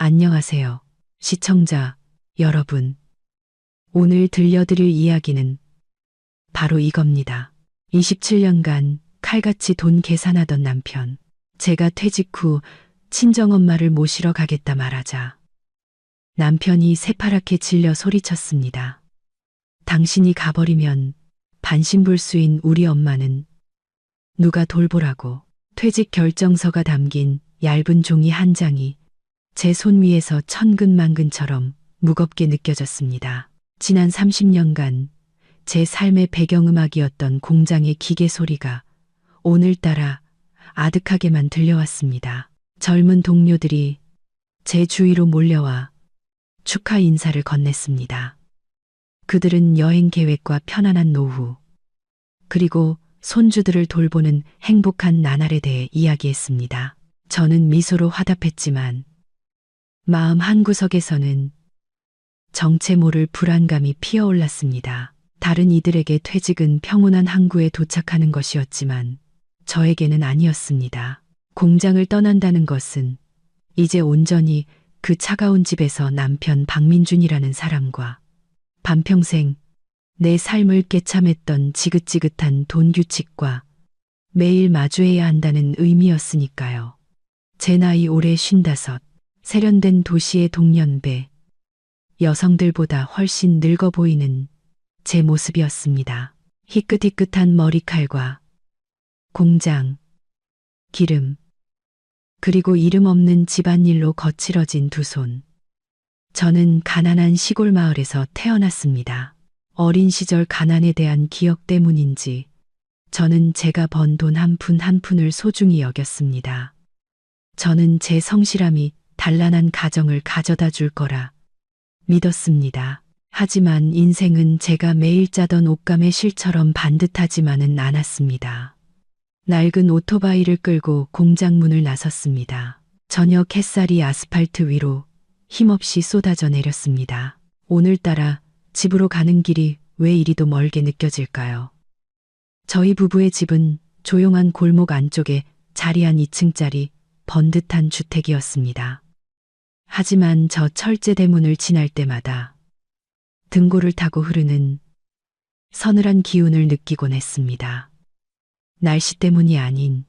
안녕하세요. 시청자 여러분. 오늘 들려드릴 이야기는 바로 이겁니다. 27년간 칼같이 돈 계산하던 남편. 제가 퇴직 후 친정엄마를 모시러 가겠다 말하자 남편이 새파랗게 질려 소리쳤습니다. 당신이 가버리면 반신불수인 우리 엄마는 누가 돌보라고. 퇴직 결정서가 담긴 얇은 종이 한 장이 제 손 위에서 천근만근처럼 무겁게 느껴졌습니다. 지난 30년간 제 삶의 배경음악이었던 공장의 기계 소리가 오늘따라 아득하게만 들려왔습니다. 젊은 동료들이 제 주위로 몰려와 축하 인사를 건넸습니다. 그들은 여행 계획과 편안한 노후, 그리고 손주들을 돌보는 행복한 나날에 대해 이야기했습니다. 저는 미소로 화답했지만 마음 한구석에서는 정체 모를 불안감이 피어올랐습니다. 다른 이들에게 퇴직은 평온한 항구에 도착하는 것이었지만 저에게는 아니었습니다. 공장을 떠난다는 것은 이제 온전히 그 차가운 집에서 남편 박민준이라는 사람과 반평생 내 삶을 깨참했던 지긋지긋한 돈 규칙과 매일 마주해야 한다는 의미였으니까요. 제 나이 올해 55, 세련된 도시의 동년배, 여성들보다 훨씬 늙어 보이는 제 모습이었습니다. 희끗희끗한 머리칼과 공장, 기름, 그리고 이름 없는 집안일로 거칠어진 두 손. 저는 가난한 시골 마을에서 태어났습니다. 어린 시절 가난에 대한 기억 때문인지 저는 제가 번 돈 한 푼 한 푼을 소중히 여겼습니다. 저는 제 성실함이 단란한 가정을 가져다 줄 거라 믿었습니다. 하지만 인생은 제가 매일 짜던 옷감의 실처럼 반듯하지만은 않았습니다. 낡은 오토바이를 끌고 공장 문을 나섰습니다. 저녁 햇살이 아스팔트 위로 힘없이 쏟아져 내렸습니다. 오늘따라 집으로 가는 길이 왜 이리도 멀게 느껴질까요? 저희 부부의 집은 조용한 골목 안쪽에 자리한 2층짜리 번듯한 주택이었습니다. 하지만 저 철제 대문을 지날 때마다 등골을 타고 흐르는 서늘한 기운을 느끼곤 했습니다. 날씨 때문이 아닌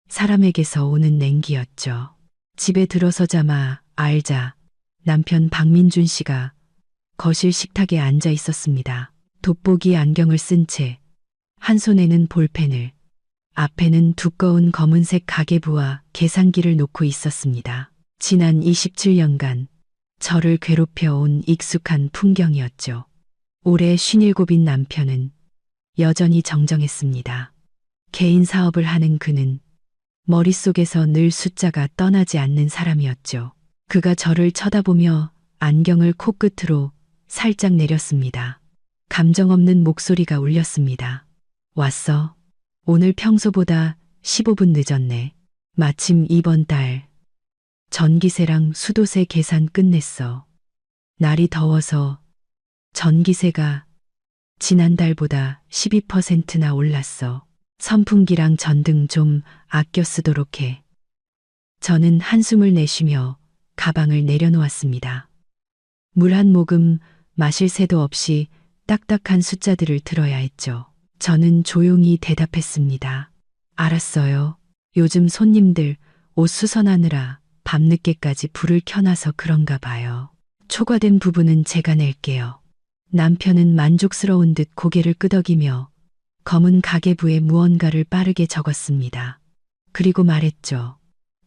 사람에게서 오는 냉기였죠. 집에 들어서자마 알자 남편 박민준 씨가 거실 식탁에 앉아 있었습니다. 돋보기 안경을 쓴 채 한 손에는 볼펜을, 앞에는 두꺼운 검은색 가계부와 계산기를 놓고 있었습니다. 지난 27년간 저를 괴롭혀온 익숙한 풍경이었죠. 올해 57인 남편은 여전히 정정했습니다. 개인 사업을 하는 그는 머릿속에서 늘 숫자가 떠나지 않는 사람이었죠. 그가 저를 쳐다보며 안경을 코끝으로 살짝 내렸습니다. 감정 없는 목소리가 울렸습니다. 왔어. 오늘 평소보다 15분 늦었네. 마침 이번 달 전기세랑 수도세 계산 끝냈어. 날이 더워서 전기세가 지난달보다 12%나 올랐어. 선풍기랑 전등 좀 아껴 쓰도록 해. 저는 한숨을 내쉬며 가방을 내려놓았습니다. 물 한 모금 마실 새도 없이 딱딱한 숫자들을 들어야 했죠. 저는 조용히 대답했습니다. 알았어요. 요즘 손님들 옷 수선하느라 밤늦게까지 불을 켜놔서 그런가 봐요. 초과된 부분은 제가 낼게요. 남편은 만족스러운 듯 고개를 끄덕이며 검은 가계부에 무언가를 빠르게 적었습니다. 그리고 말했죠.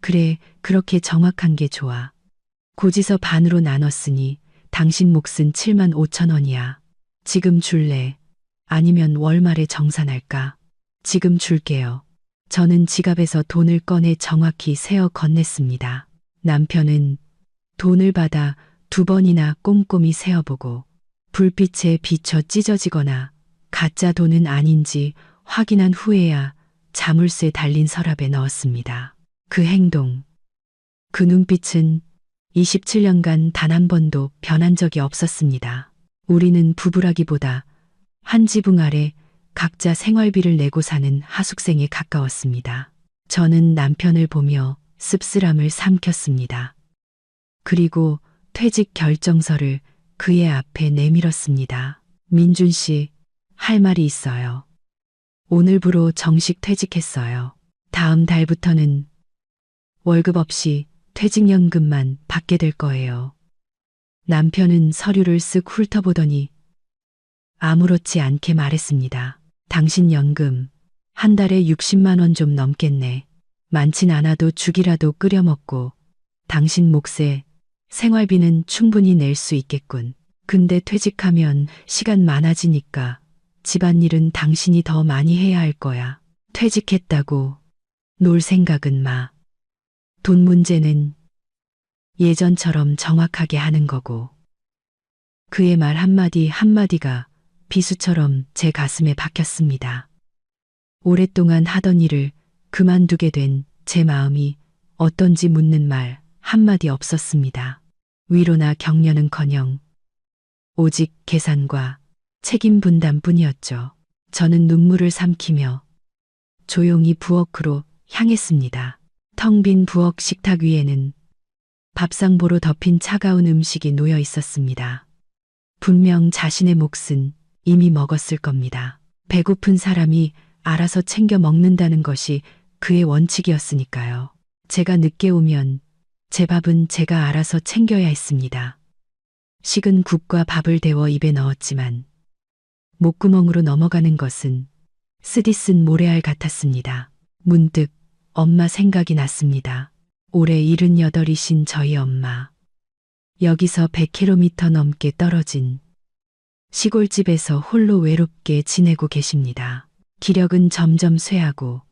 그래, 그렇게 정확한 게 좋아. 고지서 반으로 나눴으니 당신 몫은 7만 5천 원이야. 지금 줄래? 아니면 월말에 정산할까? 지금 줄게요. 저는 지갑에서 돈을 꺼내 정확히 세어 건넸습니다. 남편은 돈을 받아 2번이나 꼼꼼히 세어보고 불빛에 비쳐 찢어지거나 가짜 돈은 아닌지 확인한 후에야 자물쇠 달린 서랍에 넣었습니다. 그 행동, 그 눈빛은 27년간 단 한 번도 변한 적이 없었습니다. 우리는 부부라기보다 한 지붕 아래 각자 생활비를 내고 사는 하숙생에 가까웠습니다. 저는 남편을 보며 씁쓸함을 삼켰습니다. 그리고 퇴직 결정서를 그의 앞에 내밀었습니다. 민준 씨, 할 말이 있어요. 오늘부로 정식 퇴직했어요. 다음 달부터는 월급 없이 퇴직연금만 받게 될 거예요. 남편은 서류를 쓱 훑어보더니 아무렇지 않게 말했습니다. 당신 연금 한 달에 60만 원 좀 넘겠네. 많진 않아도 죽이라도 끓여 먹고 당신 몫에 생활비는 충분히 낼 수 있겠군. 근데 퇴직하면 시간 많아지니까 집안일은 당신이 더 많이 해야 할 거야. 퇴직했다고 놀 생각은 마. 돈 문제는 예전처럼 정확하게 하는 거고. 그의 말 한마디 한마디가 비수처럼 제 가슴에 박혔습니다. 오랫동안 하던 일을 그만두게 된 제 마음이 어떤지 묻는 말 한마디 없었습니다. 위로나 격려는커녕 오직 계산과 책임 분담뿐이었죠. 저는 눈물을 삼키며 조용히 부엌으로 향했습니다. 텅 빈 부엌 식탁 위에는 밥상보로 덮인 차가운 음식이 놓여 있었습니다. 분명 자신의 몫은 이미 먹었을 겁니다. 배고픈 사람이 알아서 챙겨 먹는다는 것이 그의 원칙이었으니까요. 제가 늦게 오면 제 밥은 제가 알아서 챙겨야 했습니다. 식은 국과 밥을 데워 입에 넣었지만 목구멍으로 넘어가는 것은 쓰디쓴 모래알 같았습니다. 문득 엄마 생각이 났습니다. 올해 78이신 저희 엄마. 여기서 100km 넘게 떨어진 시골집에서 홀로 외롭게 지내고 계십니다. 기력은 점점 쇠하고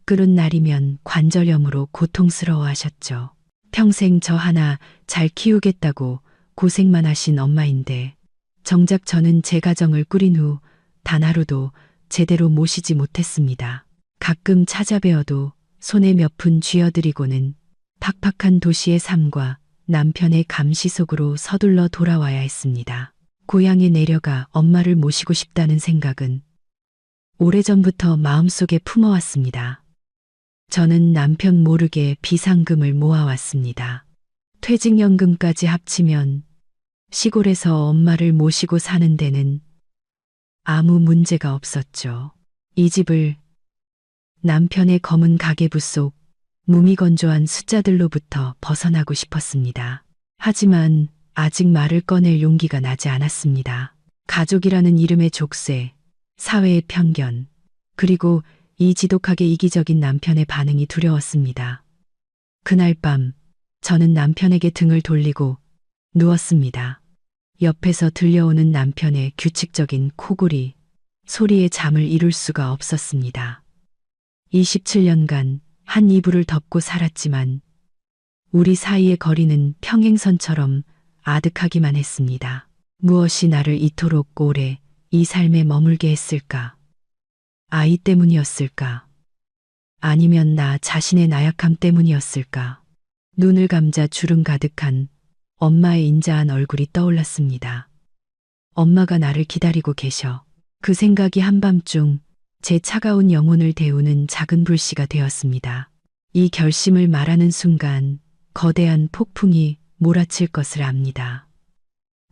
끓은 날이면 관절염으로 고통스러워하셨죠. 평생 저 하나 잘 키우겠다고 고생만 하신 엄마인데 정작 저는 제 가정을 꾸린 후 단 하루도 제대로 모시지 못했습니다. 가끔 찾아뵈어도 손에 몇 푼 쥐어드리고는 팍팍한 도시의 삶과 남편의 감시 속으로 서둘러 돌아와야 했습니다. 고향에 내려가 엄마를 모시고 싶다는 생각은 오래전부터 마음속에 품어왔습니다. 저는 남편 모르게 비상금을 모아왔습니다. 퇴직연금까지 합치면 시골에서 엄마를 모시고 사는 데는 아무 문제가 없었죠. 이 집을 남편의 검은 가계부 속 무미건조한 숫자들로부터 벗어나고 싶었습니다. 하지만 아직 말을 꺼낼 용기가 나지 않았습니다. 가족이라는 이름의 족쇄, 사회의 편견, 그리고 이 지독하게 이기적인 남편의 반응이 두려웠습니다. 그날 밤 저는 남편에게 등을 돌리고 누웠습니다. 옆에서 들려오는 남편의 규칙적인 코골이 소리에 잠을 이룰 수가 없었습니다. 27년간 한 이불을 덮고 살았지만 우리 사이의 거리는 평행선처럼 아득하기만 했습니다. 무엇이 나를 이토록 오래 이 삶에 머물게 했을까? 아이 때문이었을까? 아니면 나 자신의 나약함 때문이었을까? 눈을 감자 주름 가득한 엄마의 인자한 얼굴이 떠올랐습니다. 엄마가 나를 기다리고 계셔. 그 생각이 한밤중 제 차가운 영혼을 데우는 작은 불씨가 되었습니다. 이 결심을 말하는 순간 거대한 폭풍이 몰아칠 것을 압니다.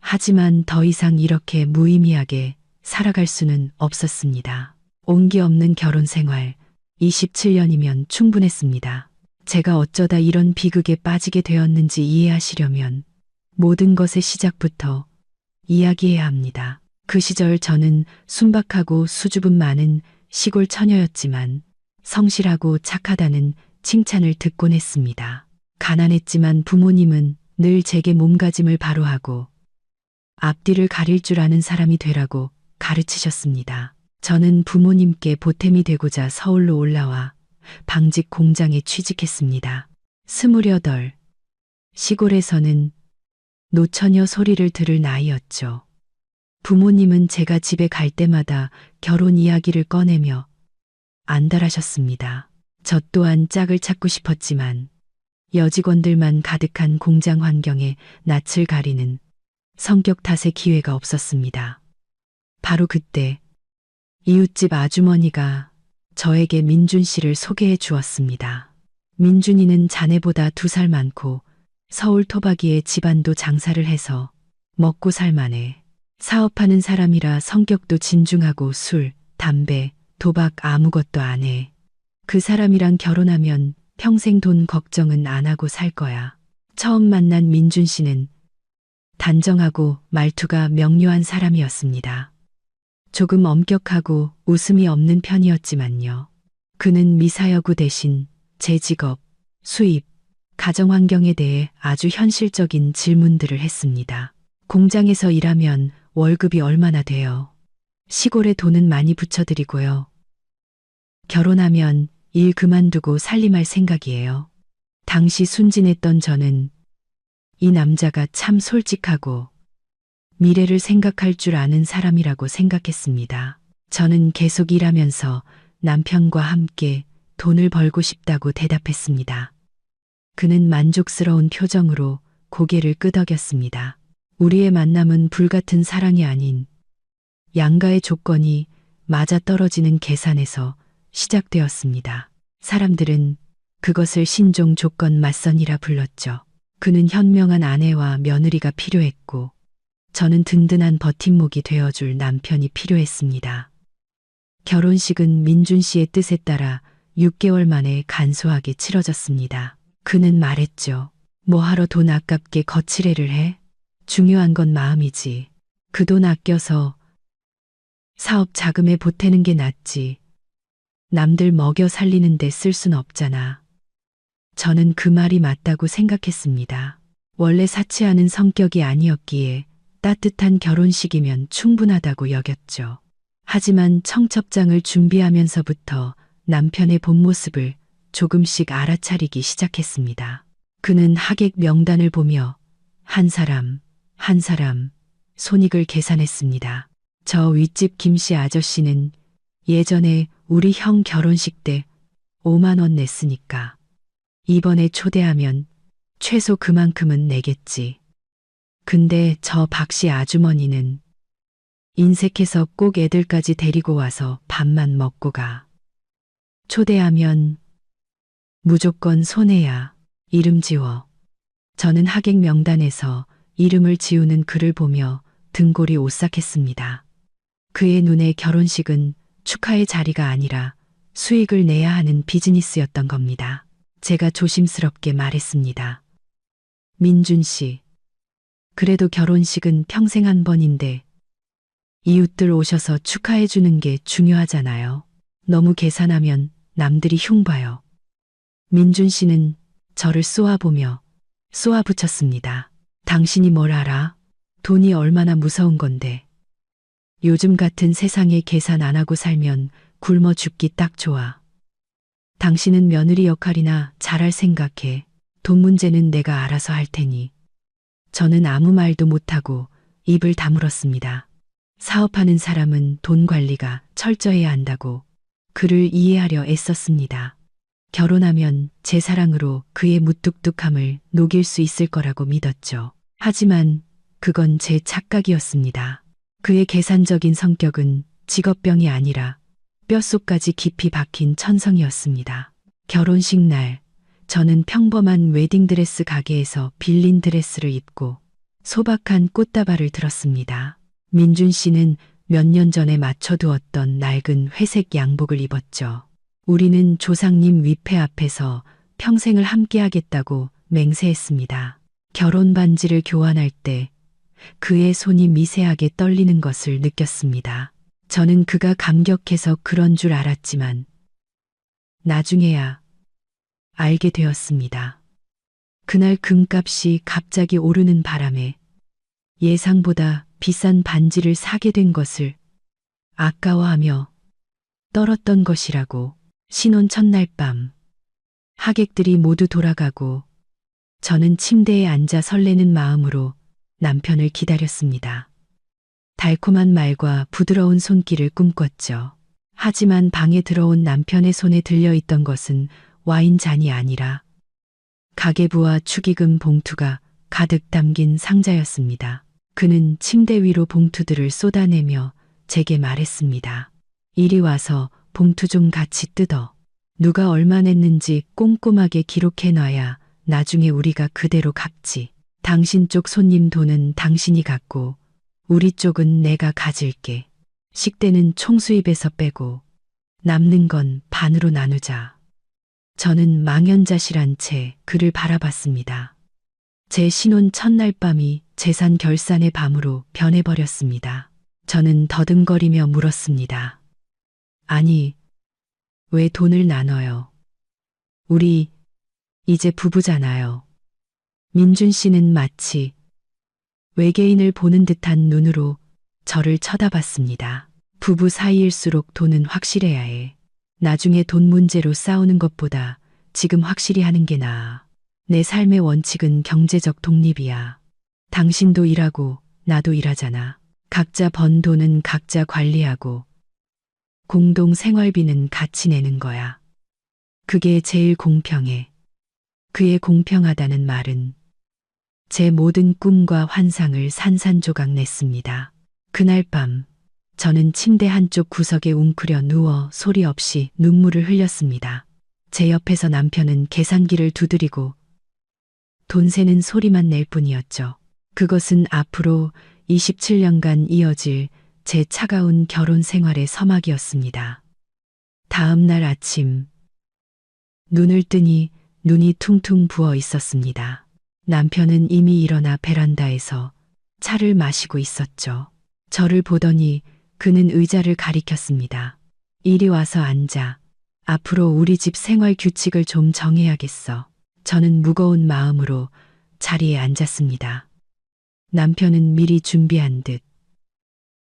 하지만 더 이상 이렇게 무의미하게 살아갈 수는 없었습니다. 온기 없는 결혼 생활 27년이면 충분했습니다. 제가 어쩌다 이런 비극에 빠지게 되었는지 이해하시려면 모든 것의 시작부터 이야기해야 합니다. 그 시절 저는 순박하고 수줍음 많은 시골 처녀였지만 성실하고 착하다는 칭찬을 듣곤 했습니다. 가난했지만 부모님은 늘 제게 몸가짐을 바로하고 앞뒤를 가릴 줄 아는 사람이 되라고 가르치셨습니다. 저는 부모님께 보탬이 되고자 서울로 올라와 방직 공장에 취직했습니다. 28. 시골에서는 노처녀 소리를 들을 나이였죠. 부모님은 제가 집에 갈 때마다 결혼 이야기를 꺼내며 안달하셨습니다. 저 또한 짝을 찾고 싶었지만 여직원들만 가득한 공장 환경에 낯을 가리는 성격 탓의 기회가 없었습니다. 바로 그때 이웃집 아주머니가 저에게 민준 씨를 소개해 주었습니다. 민준이는 자네보다 2살 많고 서울 토박이의 집안도 장사를 해서 먹고 살만해. 사업하는 사람이라 성격도 진중하고 술, 담배, 도박 아무것도 안 해. 그 사람이랑 결혼하면 평생 돈 걱정은 안 하고 살 거야. 처음 만난 민준 씨는 단정하고 말투가 명료한 사람이었습니다. 조금 엄격하고 웃음이 없는 편이었지만요. 그는 미사여구 대신 제 직업, 수입, 가정 환경에 대해 아주 현실적인 질문들을 했습니다. 공장에서 일하면 월급이 얼마나 돼요? 시골에 돈은 많이 붙여드리고요. 결혼하면 일 그만두고 살림할 생각이에요. 당시 순진했던 저는 이 남자가 참 솔직하고 미래를 생각할 줄 아는 사람이라고 생각했습니다. 저는 계속 일하면서 남편과 함께 돈을 벌고 싶다고 대답했습니다. 그는 만족스러운 표정으로 고개를 끄덕였습니다. 우리의 만남은 불같은 사랑이 아닌 양가의 조건이 맞아떨어지는 계산에서 시작되었습니다. 사람들은 그것을 신종 조건 맞선이라 불렀죠. 그는 현명한 아내와 며느리가 필요했고 저는 든든한 버팀목이 되어줄 남편이 필요했습니다. 결혼식은 민준 씨의 뜻에 따라 6개월 만에 간소하게 치러졌습니다. 그는 말했죠. 뭐하러 돈 아깝게 거칠애를 해? 중요한 건 마음이지. 그 돈 아껴서 사업 자금에 보태는 게 낫지. 남들 먹여 살리는 데 쓸 순 없잖아. 저는 그 말이 맞다고 생각했습니다. 원래 사치하는 성격이 아니었기에 따뜻한 결혼식이면 충분하다고 여겼죠. 하지만 청첩장을 준비하면서부터 남편의 본 모습을 조금씩 알아차리기 시작했습니다. 그는 하객 명단을 보며 한 사람, 한 사람 손익을 계산했습니다. 저 윗집 김씨 아저씨는 예전에 우리 형 결혼식 때 5만 원 냈으니까 이번에 초대하면 최소 그만큼은 내겠지. 근데 저 박씨 아주머니는 인색해서 꼭 애들까지 데리고 와서 밥만 먹고 가. 초대하면 무조건 손해야. 이름 지워. 저는 하객 명단에서 이름을 지우는 글을 보며 등골이 오싹했습니다. 그의 눈에 결혼식은 축하의 자리가 아니라 수익을 내야 하는 비즈니스였던 겁니다. 제가 조심스럽게 말했습니다. 민준 씨, 그래도 결혼식은 평생 한 번인데 이웃들 오셔서 축하해 주는 게 중요하잖아요. 너무 계산하면 남들이 흉봐요. 민준 씨는 저를 쏘아보며 쏘아붙였습니다. 당신이 뭘 알아? 돈이 얼마나 무서운 건데. 요즘 같은 세상에 계산 안 하고 살면 굶어 죽기 딱 좋아. 당신은 며느리 역할이나 잘할 생각해. 돈 문제는 내가 알아서 할 테니. 저는 아무 말도 못하고 입을 다물었습니다. 사업하는 사람은 돈 관리가 철저해야 한다고 그를 이해하려 애썼습니다. 결혼하면 제 사랑으로 그의 무뚝뚝함을 녹일 수 있을 거라고 믿었죠. 하지만 그건 제 착각이었습니다. 그의 계산적인 성격은 직업병이 아니라 뼛속까지 깊이 박힌 천성이었습니다. 결혼식 날, 저는 평범한 웨딩드레스 가게에서 빌린 드레스를 입고 소박한 꽃다발을 들었습니다. 민준 씨는 몇 년 전에 맞춰두었던 낡은 회색 양복을 입었죠. 우리는 조상님 위패 앞에서 평생을 함께하겠다고 맹세했습니다. 결혼 반지를 교환할 때 그의 손이 미세하게 떨리는 것을 느꼈습니다. 저는 그가 감격해서 그런 줄 알았지만 나중에야 알게 되었습니다. 그날 금값이 갑자기 오르는 바람에 예상보다 비싼 반지를 사게 된 것을 아까워하며 떨었던 것이라고. 신혼 첫날 밤 하객들이 모두 돌아가고 저는 침대에 앉아 설레는 마음으로 남편을 기다렸습니다. 달콤한 말과 부드러운 손길을 꿈꿨죠. 하지만 방에 들어온 남편의 손에 들려있던 것은 와인잔이 아니라 가계부와 축의금 봉투가 가득 담긴 상자였습니다. 그는 침대 위로 봉투들을 쏟아내며 제게 말했습니다. 이리 와서 봉투 좀 같이 뜯어. 누가 얼마 냈는지 꼼꼼하게 기록해놔야 나중에 우리가 그대로 갚지. 당신 쪽 손님 돈은 당신이 갖고 우리 쪽은 내가 가질게. 식대는 총수입에서 빼고 남는 건 반으로 나누자. 저는 망연자실한 채 그를 바라봤습니다. 제 신혼 첫날 밤이 재산 결산의 밤으로 변해버렸습니다. 저는 더듬거리며 물었습니다. 아니, 왜 돈을 나눠요? 우리 이제 부부잖아요. 민준 씨는 마치 외계인을 보는 듯한 눈으로 저를 쳐다봤습니다. 부부 사이일수록 돈은 확실해야 해. 나중에 돈 문제로 싸우는 것보다 지금 확실히 하는 게 나아. 내 삶의 원칙은 경제적 독립이야. 당신도 일하고 나도 일하잖아. 각자 번 돈은 각자 관리하고 공동 생활비는 같이 내는 거야. 그게 제일 공평해. 그의 공평하다는 말은 제 모든 꿈과 환상을 산산조각 냈습니다. 그날 밤 저는 침대 한쪽 구석에 웅크려 누워 소리 없이 눈물을 흘렸습니다. 제 옆에서 남편은 계산기를 두드리고 돈 세는 소리만 낼 뿐이었죠. 그것은 앞으로 27년간 이어질 제 차가운 결혼 생활의 서막이었습니다. 다음 날 아침 눈을 뜨니 눈이 퉁퉁 부어 있었습니다. 남편은 이미 일어나 베란다에서 차를 마시고 있었죠. 저를 보더니 그는 의자를 가리켰습니다. 이리 와서 앉아. 앞으로 우리 집 생활 규칙을 좀 정해야겠어. 저는 무거운 마음으로 자리에 앉았습니다. 남편은 미리 준비한 듯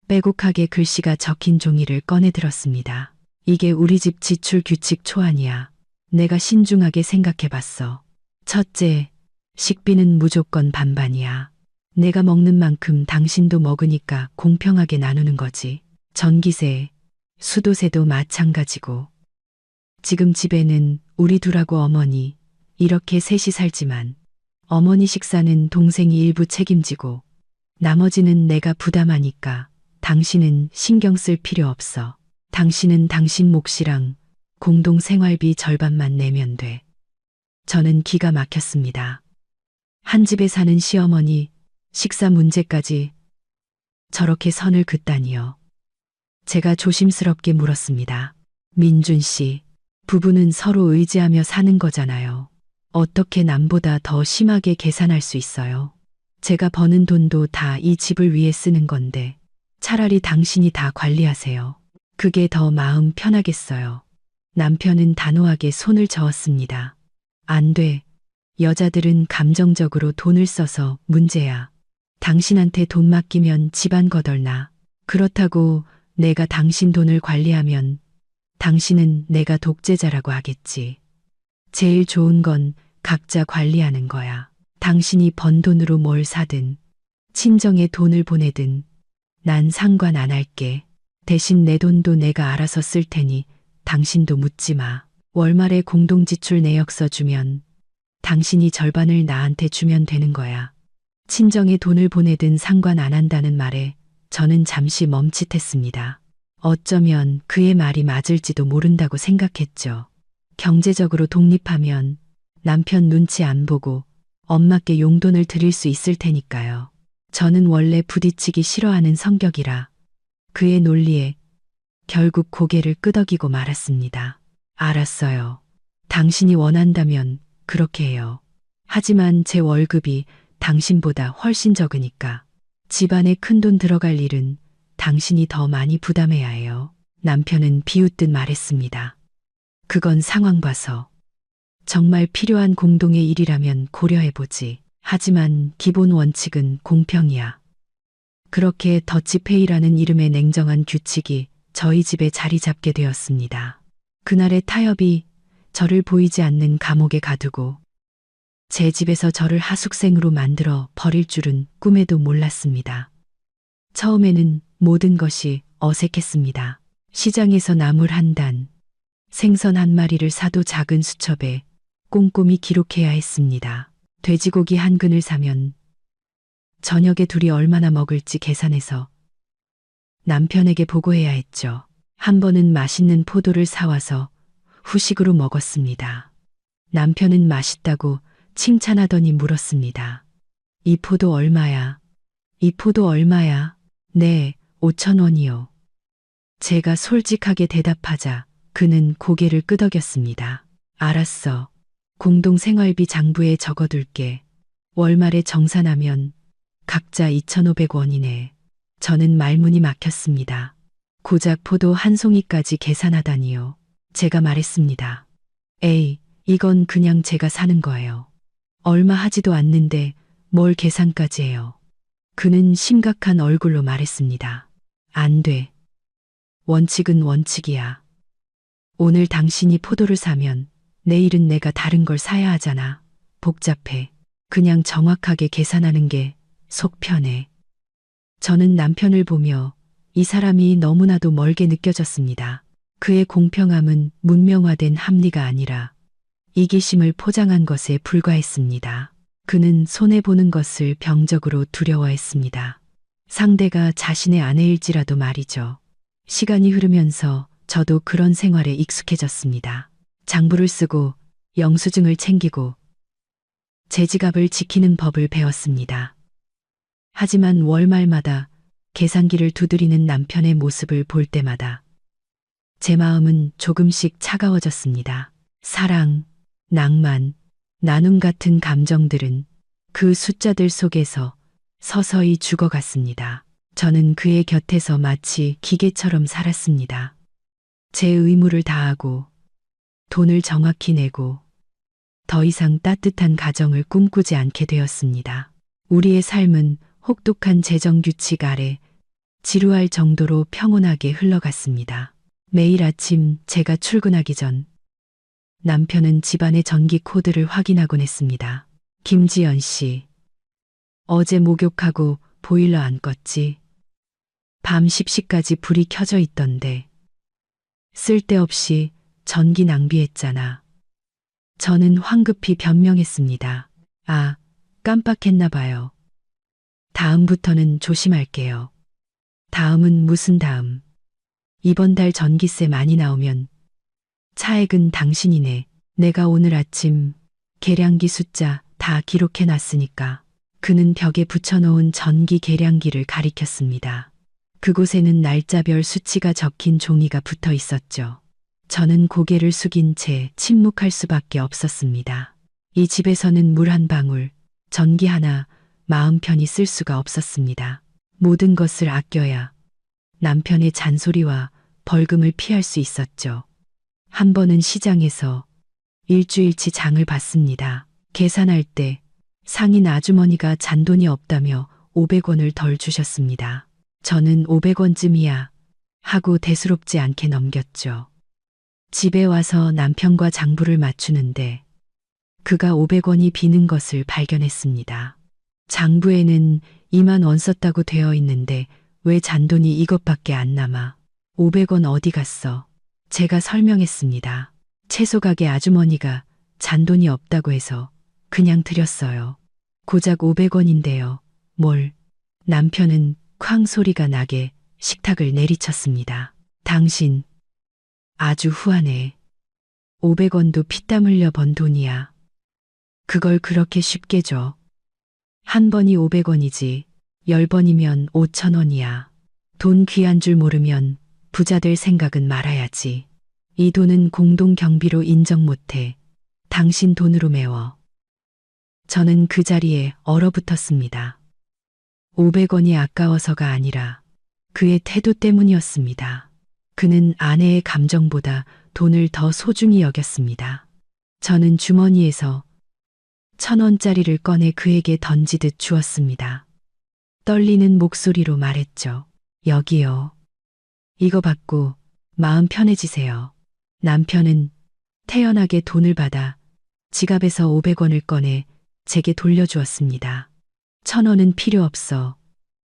빼곡하게 글씨가 적힌 종이를 꺼내 들었습니다. 이게 우리 집 지출 규칙 초안이야. 내가 신중하게 생각해 봤어. 첫째, 식비는 무조건 반반이야. 내가 먹는 만큼 당신도 먹으니까 공평하게 나누는 거지. 전기세, 수도세도 마찬가지고. 지금 집에는 우리 둘하고 어머니 이렇게 셋이 살지만 어머니 식사는 동생이 일부 책임지고 나머지는 내가 부담하니까 당신은 신경 쓸 필요 없어. 당신은 당신 몫이랑 공동 생활비 절반만 내면 돼. 저는 기가 막혔습니다. 한 집에 사는 시어머니 식사 문제까지 저렇게 선을 긋다니요. 제가 조심스럽게 물었습니다. 민준 씨, 부부는 서로 의지하며 사는 거잖아요. 어떻게 남보다 더 심하게 계산할 수 있어요? 제가 버는 돈도 다 이 집을 위해 쓰는 건데 차라리 당신이 다 관리하세요. 그게 더 마음 편하겠어요. 남편은 단호하게 손을 저었습니다. 안 돼. 여자들은 감정적으로 돈을 써서 문제야. 당신한테 돈 맡기면 집안 거덜나. 그렇다고 내가 당신 돈을 관리하면 당신은 내가 독재자라고 하겠지. 제일 좋은 건 각자 관리하는 거야. 당신이 번 돈으로 뭘 사든 친정에 돈을 보내든 난 상관 안 할게. 대신 내 돈도 내가 알아서 쓸 테니 당신도 묻지 마. 월말에 공동지출 내역서 주면 당신이 절반을 나한테 주면 되는 거야. 친정에 돈을 보내든 상관 안 한다는 말에 저는 잠시 멈칫했습니다. 어쩌면 그의 말이 맞을지도 모른다고 생각했죠. 경제적으로 독립하면 남편 눈치 안 보고 엄마께 용돈을 드릴 수 있을 테니까요. 저는 원래 부딪히기 싫어하는 성격이라 그의 논리에 결국 고개를 끄덕이고 말았습니다. 알았어요. 당신이 원한다면 그렇게 해요. 하지만 제 월급이 당신보다 훨씬 적으니까 집안에 큰돈 들어갈 일은 당신이 더 많이 부담해야 해요. 남편은 비웃듯 말했습니다. 그건 상황 봐서. 정말 필요한 공동의 일이라면 고려해보지. 하지만 기본 원칙은 공평이야. 그렇게 더치페이라는 이름의 냉정한 규칙이 저희 집에 자리 잡게 되었습니다. 그날의 타협이 저를 보이지 않는 감옥에 가두고 제 집에서 저를 하숙생으로 만들어 버릴 줄은 꿈에도 몰랐습니다. 처음에는 모든 것이 어색했습니다. 시장에서 나물 한 단, 생선 한 마리를 사도 작은 수첩에 꼼꼼히 기록해야 했습니다. 돼지고기 한 근을 사면 저녁에 둘이 얼마나 먹을지 계산해서 남편에게 보고해야 했죠. 한 번은 맛있는 포도를 사와서 후식으로 먹었습니다. 남편은 맛있다고 칭찬하더니 물었습니다. 이 포도 얼마야? 이 포도 얼마야? 네, 5천 원이요. 제가 솔직하게 대답하자 그는 고개를 끄덕였습니다. 알았어. 공동생활비 장부에 적어둘게. 월말에 정산하면 각자 2,500원이네. 저는 말문이 막혔습니다. 고작 포도 한 송이까지 계산하다니요. 제가 말했습니다. 에이, 이건 그냥 제가 사는 거예요. 얼마 하지도 않는데 뭘 계산까지 해요. 그는 심각한 얼굴로 말했습니다. 안 돼. 원칙은 원칙이야. 오늘 당신이 포도를 사면 내일은 내가 다른 걸 사야 하잖아. 복잡해. 그냥 정확하게 계산하는 게 속 편해. 저는 남편을 보며 이 사람이 너무나도 멀게 느껴졌습니다. 그의 공평함은 문명화된 합리가 아니라 이기심을 포장한 것에 불과했습니다. 그는 손해보는 것을 병적으로 두려워했습니다. 상대가 자신의 아내일지라도 말이죠. 시간이 흐르면서 저도 그런 생활에 익숙해졌습니다. 장부를 쓰고 영수증을 챙기고 제 지갑을 지키는 법을 배웠습니다. 하지만 월말마다 계산기를 두드리는 남편의 모습을 볼 때마다 제 마음은 조금씩 차가워졌습니다. 사랑, 낭만, 나눔 같은 감정들은 그 숫자들 속에서 서서히 죽어갔습니다. 저는 그의 곁에서 마치 기계처럼 살았습니다. 제 의무를 다하고 돈을 정확히 내고 더 이상 따뜻한 가정을 꿈꾸지 않게 되었습니다. 우리의 삶은 혹독한 재정 규칙 아래 지루할 정도로 평온하게 흘러갔습니다. 매일 아침 제가 출근하기 전 남편은 집안의 전기 코드를 확인하곤 했습니다. 김지연 씨, 어제 목욕하고 보일러 안 껐지? 밤 10시까지 불이 켜져 있던데 쓸데없이 전기 낭비했잖아. 저는 황급히 변명했습니다. 아, 깜빡했나 봐요. 다음부터는 조심할게요. 다음은 무슨 다음? 이번 달 전기세 많이 나오면 차액은 당신이네. 내가 오늘 아침 계량기 숫자 다 기록해 놨으니까. 그는 벽에 붙여놓은 전기 계량기를 가리켰습니다. 그곳에는 날짜별 수치가 적힌 종이가 붙어 있었죠. 저는 고개를 숙인 채 침묵할 수밖에 없었습니다. 이 집에서는 물 한 방울, 전기 하나 마음 편히 쓸 수가 없었습니다. 모든 것을 아껴야 남편의 잔소리와 벌금을 피할 수 있었죠. 한 번은 시장에서 일주일치 장을 봤습니다. 계산할 때 상인 아주머니가 잔돈이 없다며 500원을 덜 주셨습니다. 저는 500원쯤이야 하고 대수롭지 않게 넘겼죠. 집에 와서 남편과 장부를 맞추는데 그가 500원이 비는 것을 발견했습니다. 장부에는 2만 원 썼다고 되어 있는데 왜 잔돈이 이것밖에 안 남아? 500원 어디 갔어? 제가 설명했습니다. 채소 가게 아주머니가 잔돈이 없다고 해서 그냥 드렸어요. 고작 500원인데요. 뭘? 남편은 쾅 소리가 나게 식탁을 내리쳤습니다. 당신 아주 후하네. 500원도 피땀 흘려 번 돈이야. 그걸 그렇게 쉽게 줘. 한 번이 500원이지 10번이면 5,000원이야. 돈 귀한 줄 모르면 부자 될 생각은 말아야지. 이 돈은 공동 경비로 인정 못해. 당신 돈으로 메워. 저는 그 자리에 얼어붙었습니다. 500원이 아까워서가 아니라 그의 태도 때문이었습니다. 그는 아내의 감정보다 돈을 더 소중히 여겼습니다. 저는 주머니에서 1,000원짜리를 꺼내 그에게 던지듯 주었습니다. 떨리는 목소리로 말했죠. 여기요. 이거 받고 마음 편해지세요. 남편은 태연하게 돈을 받아 지갑에서 500원을 꺼내 제게 돌려주었습니다. 1,000원은 필요 없어.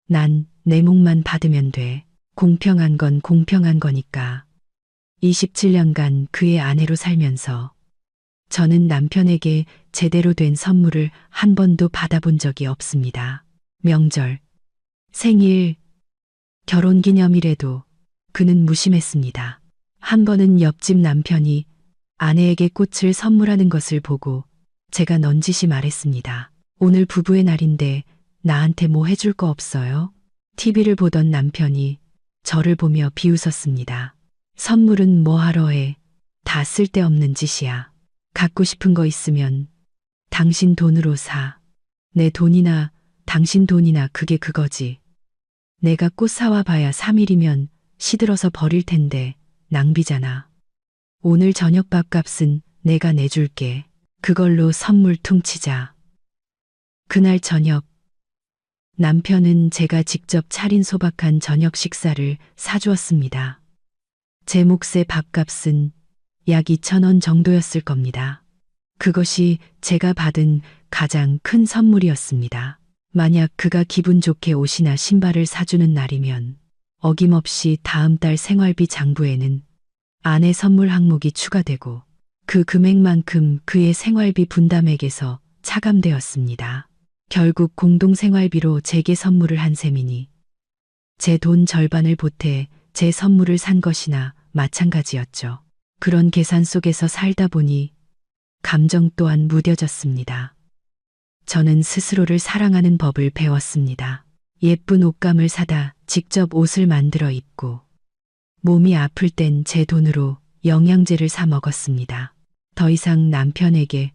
난 내 몫만 받으면 돼. 공평한 건 공평한 거니까. 27년간 그의 아내로 살면서 저는 남편에게 제대로 된 선물을 한 번도 받아본 적이 없습니다. 명절, 생일, 결혼기념일에도 그는 무심했습니다. 한 번은 옆집 남편이 아내에게 꽃을 선물하는 것을 보고 제가 넌지시 말했습니다. 오늘 부부의 날인데 나한테 뭐 해줄 거 없어요? TV를 보던 남편이 저를 보며 비웃었습니다. 선물은 뭐하러 해? 다 쓸데없는 짓이야. 갖고 싶은 거 있으면 당신 돈으로 사. 내 돈이나 당신 돈이나 그게 그거지. 내가 꽃 사와 봐야 3일이면 시들어서 버릴 텐데 낭비잖아. 오늘 저녁 밥값은 내가 내줄게. 그걸로 선물 퉁치자. 그날 저녁 남편은 제가 직접 차린 소박한 저녁 식사를 사주었습니다. 제 몫의 밥값은 약 2,000원 정도였을 겁니다. 그것이 제가 받은 가장 큰 선물이었습니다. 만약 그가 기분 좋게 옷이나 신발을 사주는 날이면 어김없이 다음 달 생활비 장부에는 아내 선물 항목이 추가되고 그 금액만큼 그의 생활비 분담액에서 차감되었습니다. 결국 공동생활비로 제게 선물을 한 셈이니 제 돈 절반을 보태 제 선물을 산 것이나 마찬가지였죠. 그런 계산 속에서 살다 보니 감정 또한 무뎌졌습니다. 저는 스스로를 사랑하는 법을 배웠습니다. 예쁜 옷감을 사다 직접 옷을 만들어 입고 몸이 아플 땐 제 돈으로 영양제를 사 먹었습니다. 더 이상 남편에게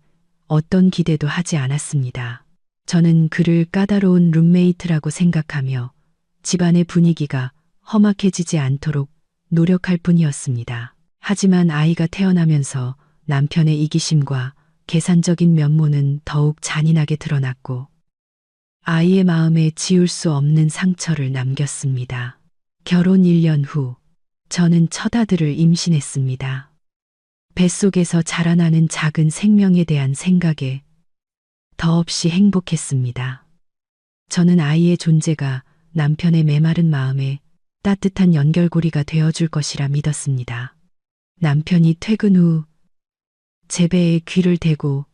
어떤 기대도 하지 않았습니다. 저는 그를 까다로운 룸메이트라고 생각하며 집안의 분위기가 험악해지지 않도록 노력할 뿐이었습니다. 하지만 아이가 태어나면서 남편의 이기심과 계산적인 면모는 더욱 잔인하게 드러났고 아이의 마음에 지울 수 없는 상처를 남겼습니다. 결혼 1년 후 저는 첫 아들을 임신했습니다. 뱃속에서 자라나는 작은 생명에 대한 생각에 더없이 행복했습니다. 저는 아이의 존재가 남편의 메마른 마음에 따뜻한 연결고리가 되어줄 것이라 믿었습니다. 남편이 퇴근 후 제 배에 귀를 대고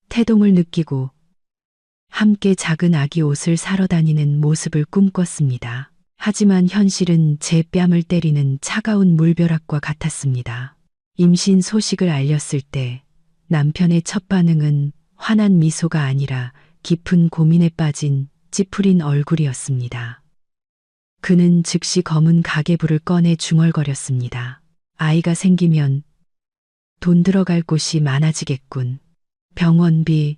태동을 느끼고 함께 작은 아기 옷을 사러 다니는 모습을 꿈꿨습니다. 하지만 현실은 제 뺨을 때리는 차가운 물벼락과 같았습니다. 임신 소식을 알렸을 때 남편의 첫 반응은 환한 미소가 아니라 깊은 고민에 빠진 찌푸린 얼굴이었습니다. 그는 즉시 검은 가계부를 꺼내 중얼거렸습니다. 아이가 생기면 돈 들어갈 곳이 많아지겠군. 병원비,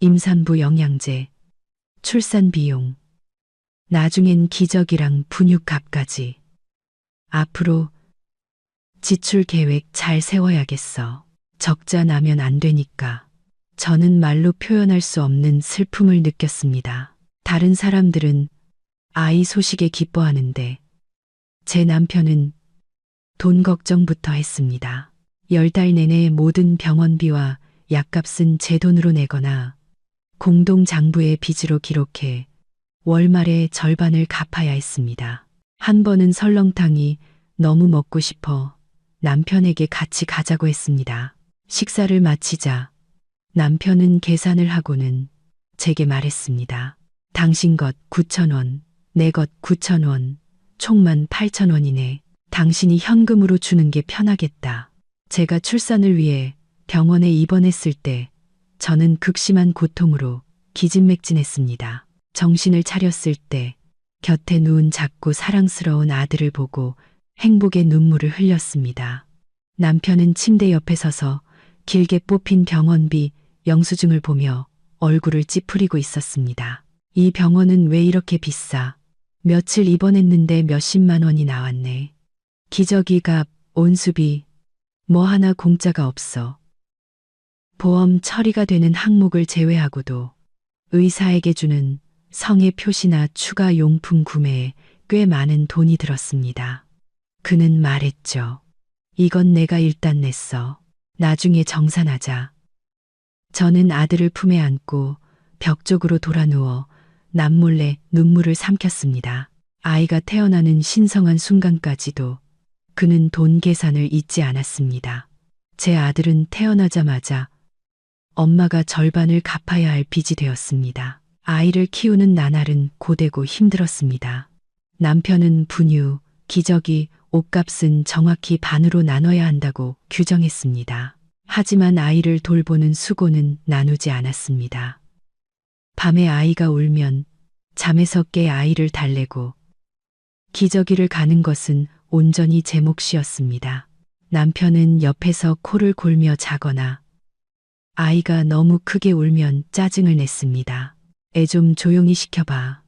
임산부 영양제, 출산 비용, 나중엔 기저귀랑 분유값까지. 앞으로 지출 계획 잘 세워야겠어. 적자 나면 안 되니까. 저는 말로 표현할 수 없는 슬픔을 느꼈습니다. 다른 사람들은 아이 소식에 기뻐하는데 제 남편은 돈 걱정부터 했습니다. 10달 내내 모든 병원비와 약값은 제 돈으로 내거나 공동장부에 빚으로 기록해 월말에 절반을 갚아야 했습니다. 한 번은 설렁탕이 너무 먹고 싶어 남편에게 같이 가자고 했습니다. 식사를 마치자 남편은 계산을 하고는 제게 말했습니다. 당신 것 9,000원, 내 것 9,000원, 총만 8,000원이네. 당신이 현금으로 주는 게 편하겠다. 제가 출산을 위해 병원에 입원했을 때 저는 극심한 고통으로 기진맥진했습니다. 정신을 차렸을 때 곁에 누운 작고 사랑스러운 아들을 보고 행복의 눈물을 흘렸습니다. 남편은 침대 옆에 서서 길게 뽑힌 병원비 영수증을 보며 얼굴을 찌푸리고 있었습니다. 이 병원은 왜 이렇게 비싸? 며칠 입원했는데 몇십만 원이 나왔네. 기저귀값, 온수비, 뭐 하나 공짜가 없어. 보험 처리가 되는 항목을 제외하고도 의사에게 주는 성의 표시나 추가 용품 구매에 꽤 많은 돈이 들었습니다. 그는 말했죠. 이건 내가 일단 냈어. 나중에 정산하자. 저는 아들을 품에 안고 벽 쪽으로 돌아 누워 남몰래 눈물을 삼켰습니다. 아이가 태어나는 신성한 순간까지도 그는 돈 계산을 잊지 않았습니다. 제 아들은 태어나자마자 엄마가 절반을 갚아야 할 빚이 되었습니다. 아이를 키우는 나날은 고되고 힘들었습니다. 남편은 분유, 기저귀, 옷값은 정확히 반으로 나눠야 한다고 규정했습니다. 하지만 아이를 돌보는 수고는 나누지 않았습니다. 밤에 아이가 울면 잠에서 깨 아이를 달래고 기저귀를 가는 것은 온전히 제 몫이었습니다. 남편은 옆에서 코를 골며 자거나 아이가 너무 크게 울면 짜증을 냈습니다. 애 좀 조용히 시켜봐.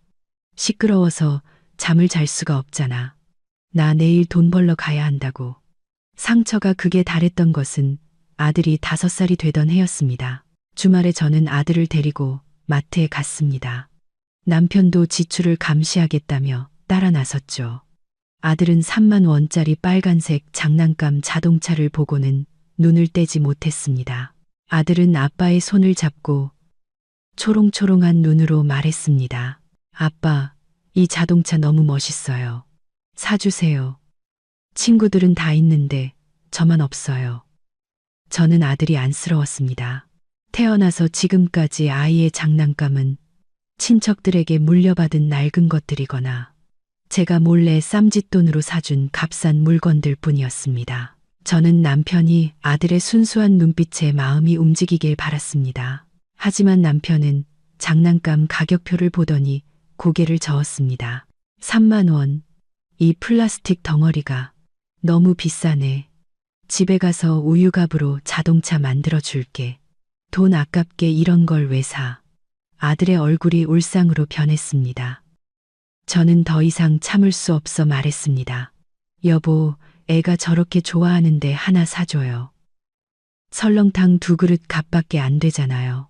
시끄러워서 잠을 잘 수가 없잖아. 나 내일 돈 벌러 가야 한다고. 상처가 극에 달했던 것은 아들이 5살이 되던 해였습니다. 주말에 저는 아들을 데리고 마트에 갔습니다. 남편도 지출을 감시하겠다며 따라 나섰죠. 아들은 3만 원짜리 빨간색 장난감 자동차를 보고는 눈을 떼지 못했습니다. 아들은 아빠의 손을 잡고 초롱초롱한 눈으로 말했습니다. 아빠, 이 자동차 너무 멋있어요. 사주세요. 친구들은 다 있는데 저만 없어요. 저는 아들이 안쓰러웠습니다. 태어나서 지금까지 아이의 장난감은 친척들에게 물려받은 낡은 것들이거나 제가 몰래 쌈짓돈으로 사준 값싼 물건들 뿐이었습니다. 저는 남편이 아들의 순수한 눈빛에 마음이 움직이길 바랐습니다. 하지만 남편은 장난감 가격표를 보더니 고개를 저었습니다. 3만 원. 이 플라스틱 덩어리가 너무 비싸네. 집에 가서 우유값으로 자동차 만들어 줄게. 돈 아깝게 이런 걸 왜 사? 아들의 얼굴이 울상으로 변했습니다. 저는 더 이상 참을 수 없어 말했습니다. 여보, 애가 저렇게 좋아하는데 하나 사줘요. 설렁탕 2그릇 값밖에 안 되잖아요.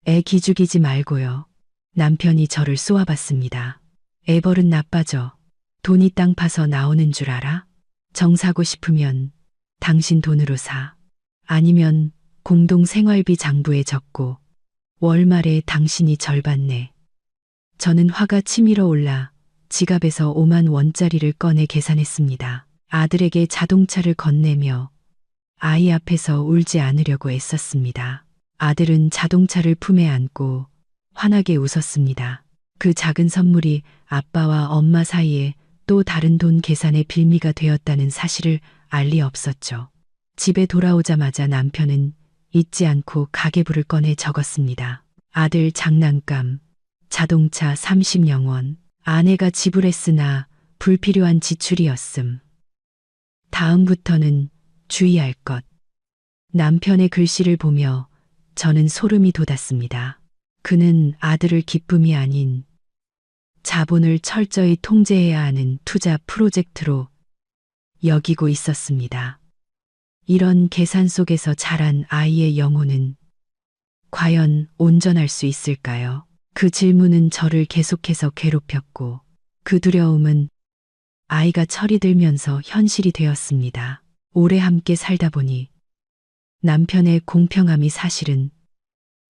애 기죽이지 말고요. 남편이 저를 쏘아봤습니다. 애 버릇 나빠져. 돈이 땅 파서 나오는 줄 알아? 정 사고 싶으면 당신 돈으로 사. 아니면 공동 생활비 장부에 적고 월말에 당신이 절반 내. 저는 화가 치밀어 올라 지갑에서 5만 원짜리를 꺼내 계산했습니다. 아들에게 자동차를 건네며 아이 앞에서 울지 않으려고 애썼습니다. 아들은 자동차를 품에 안고 환하게 웃었습니다. 그 작은 선물이 아빠와 엄마 사이에 또 다른 돈 계산의 빌미가 되었다는 사실을 알 리 없었죠. 집에 돌아오자마자 남편은 잊지 않고 가계부를 꺼내 적었습니다. 아들 장난감, 자동차 30영원, 아내가 지불했으나 불필요한 지출이었음. 다음부터는 주의할 것. 남편의 글씨를 보며 저는 소름이 돋았습니다. 그는 아들을 기쁨이 아닌 자본을 철저히 통제해야 하는 투자 프로젝트로 여기고 있었습니다. 이런 계산 속에서 자란 아이의 영혼은 과연 온전할 수 있을까요? 그 질문은 저를 계속해서 괴롭혔고 그 두려움은 아이가 철이 들면서 현실이 되었습니다. 오래 함께 살다 보니 남편의 공평함이 사실은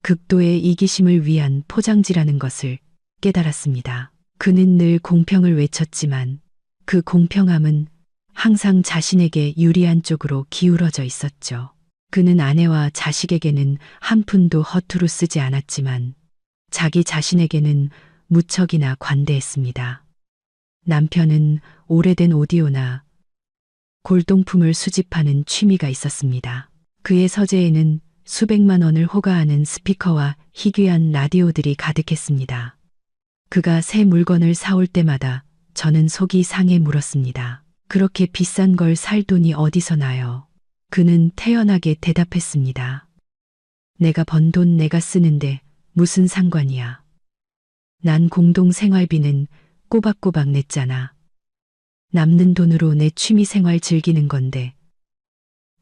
극도의 이기심을 위한 포장지라는 것을 깨달았습니다. 그는 늘 공평을 외쳤지만 그 공평함은 항상 자신에게 유리한 쪽으로 기울어져 있었죠. 그는 아내와 자식에게는 한 푼도 허투루 쓰지 않았지만 자기 자신에게는 무척이나 관대했습니다. 남편은 오래된 오디오나 골동품을 수집하는 취미가 있었습니다. 그의 서재에는 수백만 원을 호가하는 스피커와 희귀한 라디오들이 가득했습니다. 그가 새 물건을 사올 때마다 저는 속이 상해 물었습니다. 그렇게 비싼 걸 살 돈이 어디서 나요? 그는 태연하게 대답했습니다. 내가 번 돈 내가 쓰는데 무슨 상관이야. 난 공동 생활비는 꼬박꼬박 냈잖아. 남는 돈으로 내 취미 생활 즐기는 건데.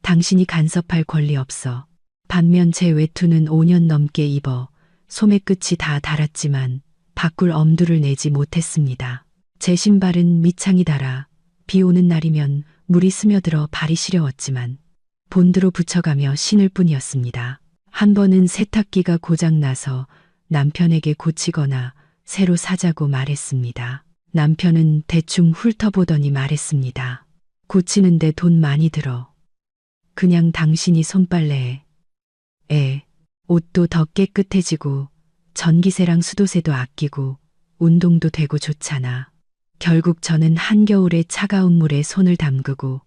당신이 간섭할 권리 없어. 반면 제 외투는 5년 넘게 입어 소매 끝이 다 닳았지만 바꿀 엄두를 내지 못했습니다. 제 신발은 밑창이 닳아 비 오는 날이면 물이 스며들어 발이 시려웠지만 본드로 붙여가며 신을 뿐이었습니다. 한 번은 세탁기가 고장나서 남편에게 고치거나 새로 사자고 말했습니다. 남편은 대충 훑어보더니 말했습니다. 고치는데 돈 많이 들어. 그냥 당신이 손빨래해. 옷도 더 깨끗해지고 전기세랑 수도세도 아끼고 운동도 되고 좋잖아. 결국 저는 한겨울에 차가운 물에 손을 담그고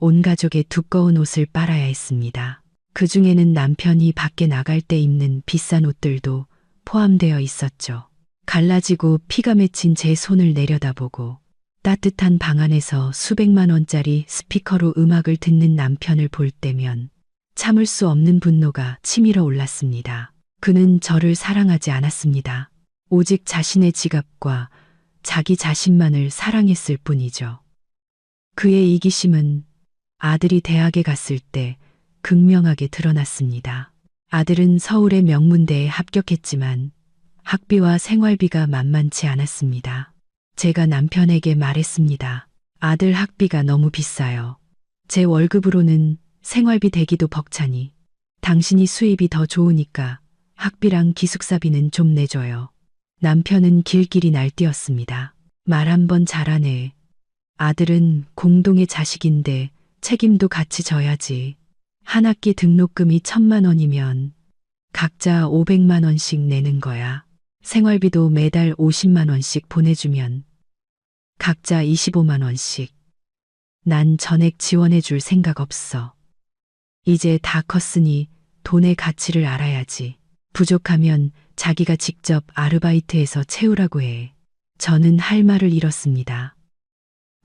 온 가족의 두꺼운 옷을 빨아야 했습니다. 그 중에는 남편이 밖에 나갈 때 입는 비싼 옷들도 포함되어 있었죠. 갈라지고 피가 맺힌 제 손을 내려다보고 따뜻한 방 안에서 수백만 원짜리 스피커로 음악을 듣는 남편을 볼 때면 참을 수 없는 분노가 치밀어 올랐습니다. 그는 저를 사랑하지 않았습니다. 오직 자신의 지갑과 자기 자신만을 사랑했을 뿐이죠. 그의 이기심은 아들이 대학에 갔을 때 극명하게 드러났습니다. 아들은 서울의 명문대에 합격했지만 학비와 생활비가 만만치 않았습니다. 제가 남편에게 말했습니다. 아들 학비가 너무 비싸요. 제 월급으로는 생활비 대기도 벅차니 당신이 수입이 더 좋으니까 학비랑 기숙사비는 좀 내줘요. 남편은 길길이 날뛰었습니다. 말 한 번 잘하네. 아들은 공동의 자식인데 책임도 같이 져야지. 한 학기 등록금이 1,000만 원이면 각자 500만 원씩 내는 거야. 생활비도 매달 50만 원씩 보내주면 각자 25만 원씩. 난 전액 지원해 줄 생각 없어. 이제 다 컸으니 돈의 가치를 알아야지. 부족하면 자기가 직접 아르바이트해서 채우라고 해. 저는 할 말을 잃었습니다.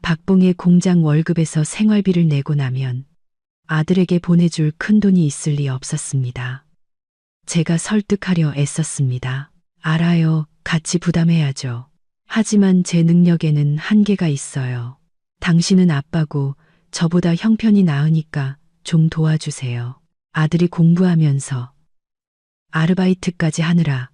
박봉의 공장 월급에서 생활비를 내고 나면 아들에게 보내줄 큰돈이 있을 리 없었습니다. 제가 설득하려 애썼습니다. 알아요. 같이 부담해야죠. 하지만 제 능력에는 한계가 있어요. 당신은 아빠고 저보다 형편이 나으니까 좀 도와주세요. 아들이 공부하면서 아르바이트까지 하느라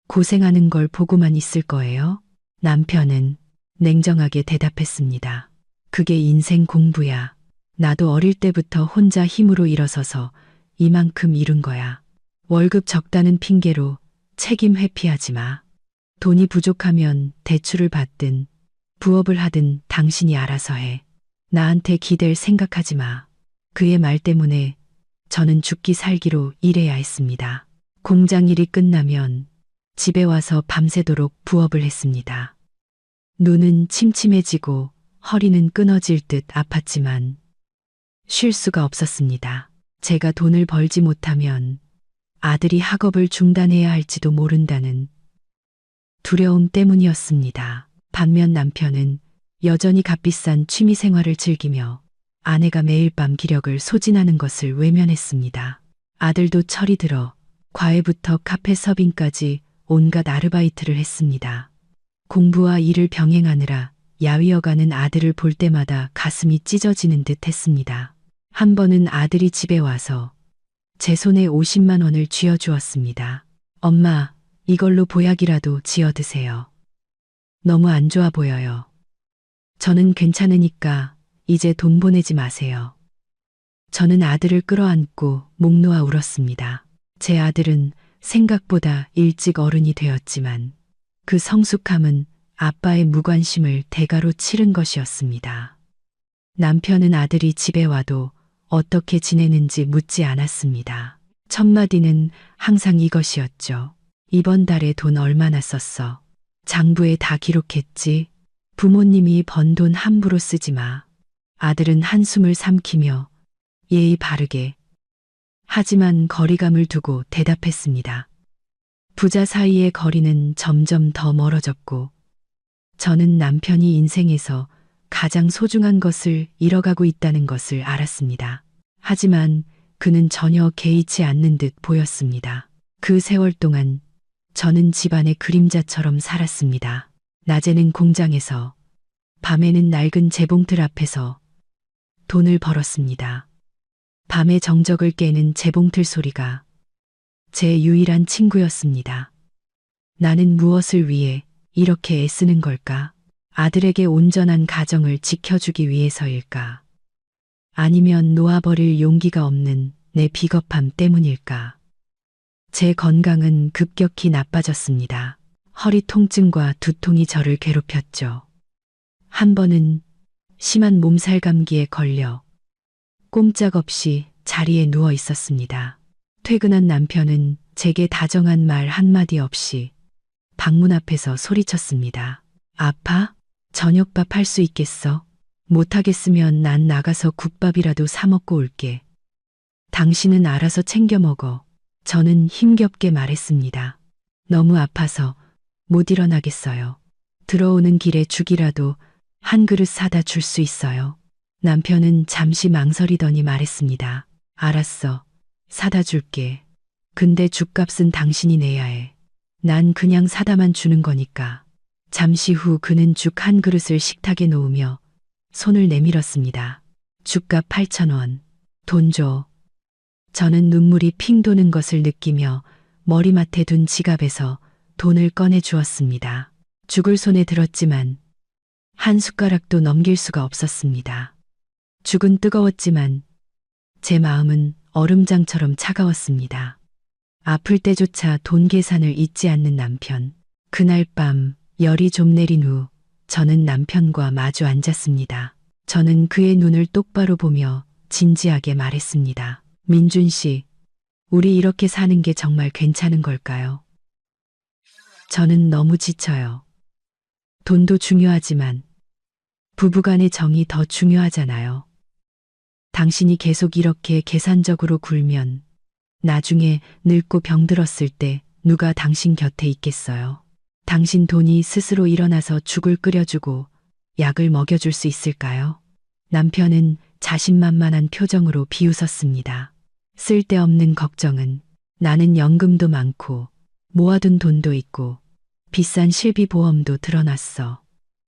고생하는 걸 보고만 있을 거예요? 남편은 냉정하게 대답했습니다. 그게 인생 공부야. 나도 어릴 때부터 혼자 힘으로 일어서서 이만큼 이룬 거야. 월급 적다는 핑계로 책임 회피하지 마. 돈이 부족하면 대출을 받든 부업을 하든 당신이 알아서 해. 나한테 기댈 생각하지 마. 그의 말 때문에 저는 죽기 살기로 일해야 했습니다. 공장 일이 끝나면 집에 와서 밤새도록 부업을 했습니다. 눈은 침침해지고 허리는 끊어질 듯 아팠지만 쉴 수가 없었습니다. 제가 돈을 벌지 못하면 아들이 학업을 중단해야 할지도 모른다는 두려움 때문이었습니다. 반면 남편은 여전히 값비싼 취미 생활을 즐기며 아내가 매일 밤 기력을 소진하는 것을 외면했습니다. 아들도 철이 들어 과외부터 카페 서빙까지 온갖 아르바이트를 했습니다. 공부와 일을 병행하느라 야위어가는 아들을 볼 때마다 가슴이 찢어지는 듯 했습니다. 한 번은 아들이 집에 와서 제 손에 50만 원을 쥐어주었습니다. 엄마, 이걸로 보약이라도 지어 드세요. 너무 안 좋아 보여요. 저는 괜찮으니까 이제 돈 보내지 마세요. 저는 아들을 끌어안고 목 놓아 울었습니다. 제 아들은 생각보다 일찍 어른이 되었지만 그 성숙함은 아빠의 무관심을 대가로 치른 것이었습니다. 남편은 아들이 집에 와도 어떻게 지내는지 묻지 않았습니다. 첫마디는 항상 이것이었죠. 이번 달에 돈 얼마나 썼어? 장부에 다 기록했지? 부모님이 번 돈 함부로 쓰지 마. 아들은 한숨을 삼키며 예의 바르게 하지만 거리감을 두고 대답했습니다. 부자 사이의 거리는 점점 더 멀어졌고 저는 남편이 인생에서 가장 소중한 것을 잃어가고 있다는 것을 알았습니다. 하지만 그는 전혀 개의치 않는 듯 보였습니다. 그 세월 동안 저는 집안의 그림자처럼 살았습니다. 낮에는 공장에서, 밤에는 낡은 재봉틀 앞에서 돈을 벌었습니다. 밤의 정적을 깨는 재봉틀 소리가 제 유일한 친구였습니다. 나는 무엇을 위해 이렇게 애쓰는 걸까? 아들에게 온전한 가정을 지켜주기 위해서일까? 아니면 놓아버릴 용기가 없는 내 비겁함 때문일까? 제 건강은 급격히 나빠졌습니다. 허리 통증과 두통이 저를 괴롭혔죠. 한 번은 심한 몸살 감기에 걸려 꼼짝없이 자리에 누워 있었습니다. 퇴근한 남편은 제게 다정한 말 한마디 없이 방문 앞에서 소리쳤습니다. 아파? 저녁밥 할 수 있겠어? 못하겠으면 난 나가서 국밥이라도 사 먹고 올게. 당신은 알아서 챙겨 먹어. 저는 힘겹게 말했습니다. 너무 아파서 못 일어나겠어요. 들어오는 길에 죽이라도 한 그릇 사다 줄 수 있어요. 남편은 잠시 망설이더니 말했습니다. 알았어. 사다 줄게. 근데 죽값은 당신이 내야 해. 난 그냥 사다만 주는 거니까. 잠시 후 그는 죽 한 그릇을 식탁에 놓으며 손을 내밀었습니다. 죽값 8,000원. 돈 줘. 저는 눈물이 핑 도는 것을 느끼며 머리맡에 둔 지갑에서 돈을 꺼내 주었습니다. 죽을 손에 들었지만 한 숟가락도 넘길 수가 없었습니다. 죽은 뜨거웠지만 제 마음은 얼음장처럼 차가웠습니다. 아플 때조차 돈 계산을 잊지 않는 남편. 그날 밤 열이 좀 내린 후 저는 남편과 마주 앉았습니다. 저는 그의 눈을 똑바로 보며 진지하게 말했습니다. 민준 씨, 우리 이렇게 사는 게 정말 괜찮은 걸까요? 저는 너무 지쳐요. 돈도 중요하지만 부부간의 정이 더 중요하잖아요. 당신이 계속 이렇게 계산적으로 굴면 나중에 늙고 병들었을 때 누가 당신 곁에 있겠어요? 당신 돈이 스스로 일어나서 죽을 끓여주고 약을 먹여줄 수 있을까요? 남편은 자신만만한 표정으로 비웃었습니다. 쓸데없는 걱정은 나는 연금도 많고 모아둔 돈도 있고 비싼 실비보험도 들어놨어.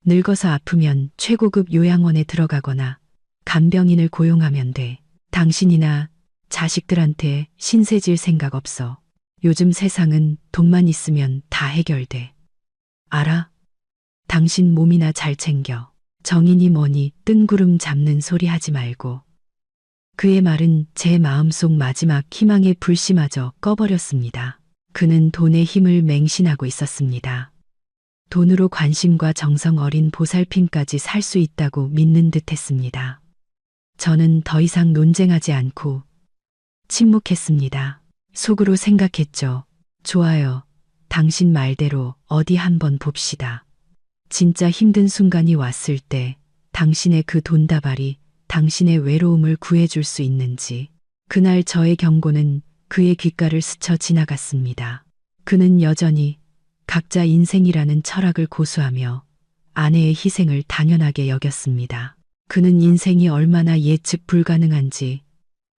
늙어서 아프면 최고급 요양원에 들어가거나 간병인을 고용하면 돼. 당신이나 자식들한테 신세질 생각 없어. 요즘 세상은 돈만 있으면 다 해결돼. 알아? 당신 몸이나 잘 챙겨. 정인이 뭐니 뜬구름 잡는 소리 하지 말고. 그의 말은 제 마음속 마지막 희망의 불씨마저 꺼버렸습니다. 그는 돈의 힘을 맹신하고 있었습니다. 돈으로 관심과 정성 어린 보살핌까지 살 수 있다고 믿는 듯 했습니다. 저는 더 이상 논쟁하지 않고 침묵했습니다. 속으로 생각했죠. 좋아요. 당신 말대로 어디 한번 봅시다. 진짜 힘든 순간이 왔을 때 당신의 그 돈다발이 당신의 외로움을 구해줄 수 있는지. 그날 저의 경고는 그의 귓가를 스쳐 지나갔습니다. 그는 여전히 각자 인생이라는 철학을 고수하며 아내의 희생을 당연하게 여겼습니다. 그는 인생이 얼마나 예측 불가능한지,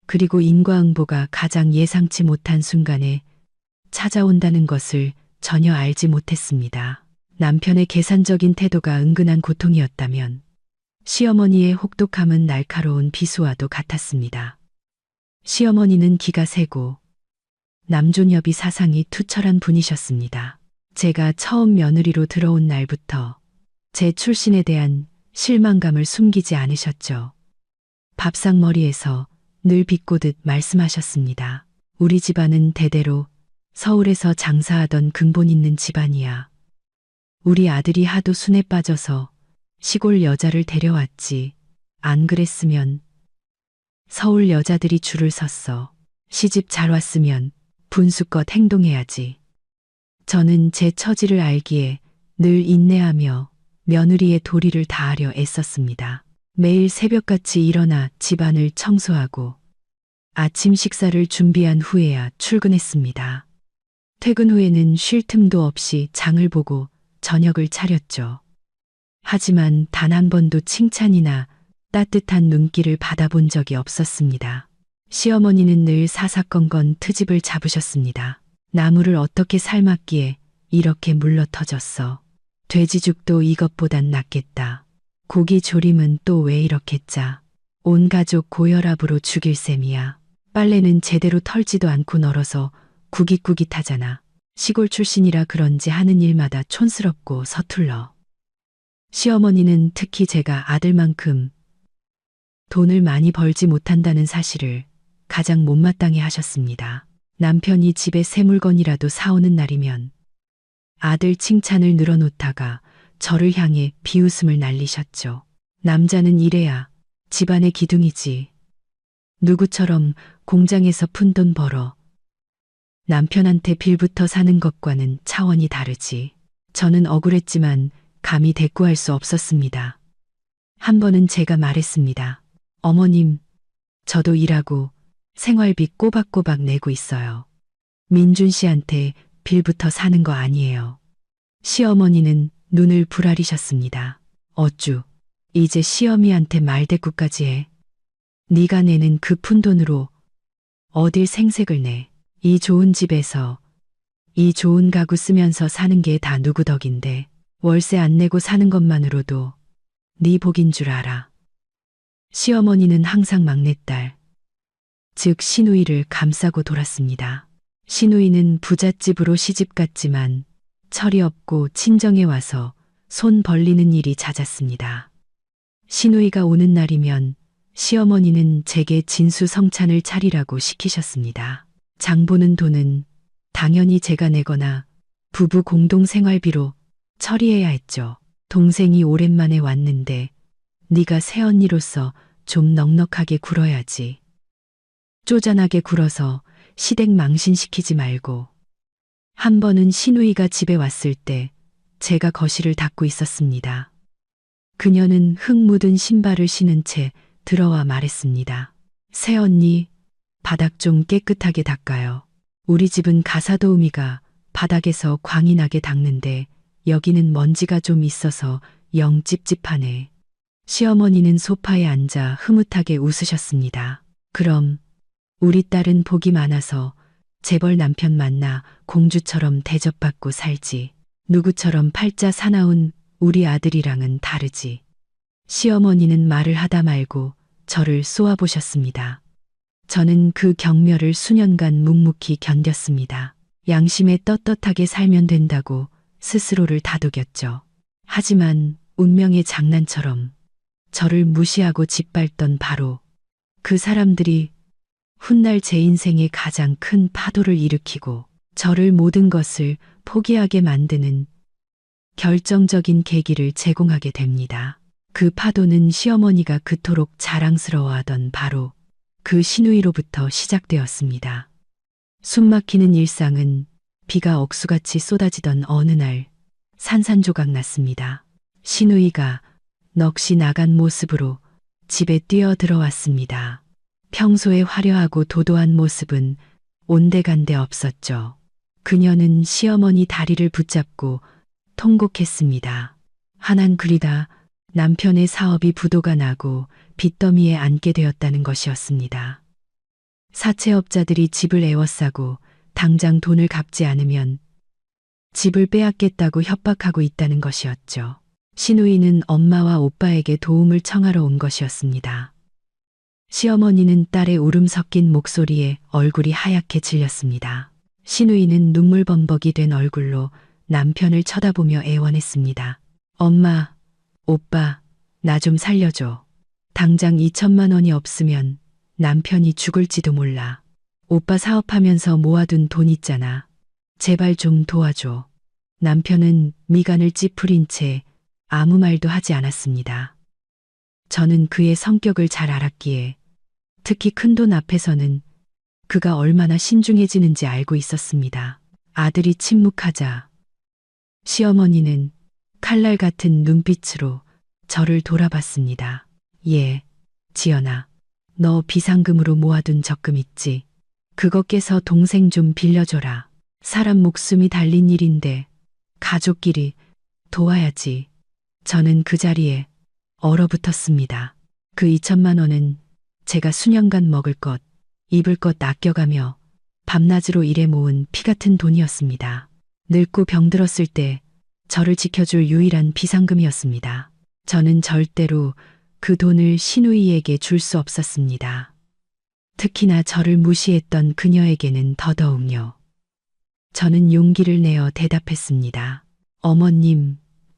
그리고 인과응보가 가장 예상치 못한 순간에 찾아온다는 것을 전혀 알지 못했습니다. 남편의 계산적인 태도가 은근한 고통이었다면 시어머니의 혹독함은 날카로운 비수와도 같았습니다. 시어머니는 기가 세고 남존여비 사상이 투철한 분이셨습니다. 제가 처음 며느리로 들어온 날부터 제 출신에 대한 실망감을 숨기지 않으셨죠. 밥상머리에서 늘 비꼬듯 말씀하셨습니다. 우리 집안은 대대로 서울에서 장사하던 근본 있는 집안이야. 우리 아들이 하도 순에 빠져서 시골 여자를 데려왔지. 안 그랬으면 서울 여자들이 줄을 섰어. 시집 잘 왔으면 분수껏 행동해야지. 저는 제 처지를 알기에 늘 인내하며 며느리의 도리를 다하려 애썼습니다. 매일 새벽같이 일어나 집안을 청소하고 아침 식사를 준비한 후에야 출근했습니다. 퇴근 후에는 쉴 틈도 없이 장을 보고 저녁을 차렸죠. 하지만 단 한 번도 칭찬이나 따뜻한 눈길을 받아본 적이 없었습니다. 시어머니는 늘 사사건건 트집을 잡으셨습니다. 나물을 어떻게 삶았기에 이렇게 물러터졌어. 돼지죽도 이것보단 낫겠다. 고기 조림은 또 왜 이렇게 짜. 온 가족 고혈압으로 죽일 셈이야. 빨래는 제대로 털지도 않고 널어서 구깃구깃하잖아. 시골 출신이라 그런지 하는 일마다 촌스럽고 서툴러. 시어머니는 특히 제가 아들만큼 돈을 많이 벌지 못한다는 사실을 가장 못마땅해 하셨습니다. 남편이 집에 새 물건이라도 사오는 날이면 아들 칭찬을 늘어놓다가 저를 향해 비웃음을 날리셨죠. 남자는 이래야 집안의 기둥이지. 누구처럼 공장에서 푼 돈 벌어 남편한테 빌부터 사는 것과는 차원이 다르지. 저는 억울했지만 감히 대꾸할 수 없었습니다. 한 번은 제가 말했습니다. 어머님, 저도 일하고 생활비 꼬박꼬박 내고 있어요. 민준 씨한테 빌부터 사는 거 아니에요. 시어머니는 눈을 부라리셨습니다. 어쭈, 이제 시어미한테 말대꾸까지 해. 네가 내는 그 푼돈으로 어딜 생색을 내. 이 좋은 집에서 이 좋은 가구 쓰면서 사는 게 다 누구 덕인데 월세 안 내고 사는 것만으로도 네 복인 줄 알아. 시어머니는 항상 막내딸, 즉 시누이를 감싸고 돌았습니다. 시누이는 부잣집으로 시집갔지만 철이 없고 친정에 와서 손 벌리는 일이 잦았습니다. 시누이가 오는 날이면 시어머니는 제게 진수성찬을 차리라고 시키셨습니다. 장 보는 돈은 당연히 제가 내거나 부부 공동생활비로 처리해야 했죠. 동생이 오랜만에 왔는데 네가 새언니로서 좀 넉넉하게 굴어야지. 쪼잔하게 굴어서 시댁 망신시키지 말고. 한 번은 시누이가 집에 왔을 때 제가 거실을 닦고 있었습니다. 그녀는 흙 묻은 신발을 신은 채 들어와 말했습니다. 새언니, 바닥 좀 깨끗하게 닦아요. 우리 집은 가사도우미가 바닥에서 광이 나게 닦는데 여기는 먼지가 좀 있어서 영 찝찝하네. 시어머니는 소파에 앉아 흐뭇하게 웃으셨습니다. 그럼 우리 딸은 복이 많아서 재벌 남편 만나 공주처럼 대접받고 살지. 누구처럼 팔자 사나운 우리 아들이랑은 다르지. 시어머니는 말을 하다 말고 저를 쏘아보셨습니다. 저는 그 경멸을 수년간 묵묵히 견뎠습니다. 양심에 떳떳하게 살면 된다고 스스로를 다독였죠. 하지만 운명의 장난처럼 저를 무시하고 짓밟던 바로 그 사람들이 훗날 제 인생에 가장 큰 파도를 일으키고 저를 모든 것을 포기하게 만드는 결정적인 계기를 제공하게 됩니다. 그 파도는 시어머니가 그토록 자랑스러워하던 바로 그 시누이로부터 시작되었습니다. 숨막히는 일상은 비가 억수같이 쏟아지던 어느 날 산산조각 났습니다. 시누이가 넋이 나간 모습으로 집에 뛰어 들어왔습니다. 평소에 화려하고 도도한 모습은 온데간데 없었죠. 그녀는 시어머니 다리를 붙잡고 통곡했습니다. 하난 그리다 남편의 사업이 부도가 나고 빚더미에 앉게 되었다는 것이었습니다. 사채업자들이 집을 에워싸고 당장 돈을 갚지 않으면 집을 빼앗겠다고 협박하고 있다는 것이었죠. 시누이는 엄마와 오빠에게 도움을 청하러 온 것이었습니다. 시어머니는 딸의 울음 섞인 목소리에 얼굴이 하얗게 질렸습니다. 시누이는 눈물범벅이 된 얼굴로 남편을 쳐다보며 애원했습니다. 엄마, 오빠, 나 좀 살려줘. 당장 2천만 원이 없으면 남편이 죽을지도 몰라. 오빠 사업하면서 모아둔 돈 있잖아. 제발 좀 도와줘. 남편은 미간을 찌푸린 채 아무 말도 하지 않았습니다. 저는 그의 성격을 잘 알았기에 특히 큰돈 앞에서는 그가 얼마나 신중해지는지 알고 있었습니다. 아들이 침묵하자 시어머니는 칼날 같은 눈빛으로 저를 돌아봤습니다. 예, 지연아, 너 비상금으로 모아둔 적금 있지? 그거 깨서 동생 좀 빌려줘라. 사람 목숨이 달린 일인데 가족끼리 도와야지. 저는 그 자리에 얼어붙었습니다. 그 2천만 원은 제가 수년간 먹을 것, 입을 것 아껴가며 밤낮으로 일해 모은 피 같은 돈이었습니다. 늙고 병들었을 때 저를 지켜줄 유일한 비상금이었습니다. 저는 절대로 그 돈을 시누이에게 줄 수 없었습니다. 특히나 저를 무시했던 그녀에게는 더더욱요. 저는 용기를 내어 대답했습니다. 어머님,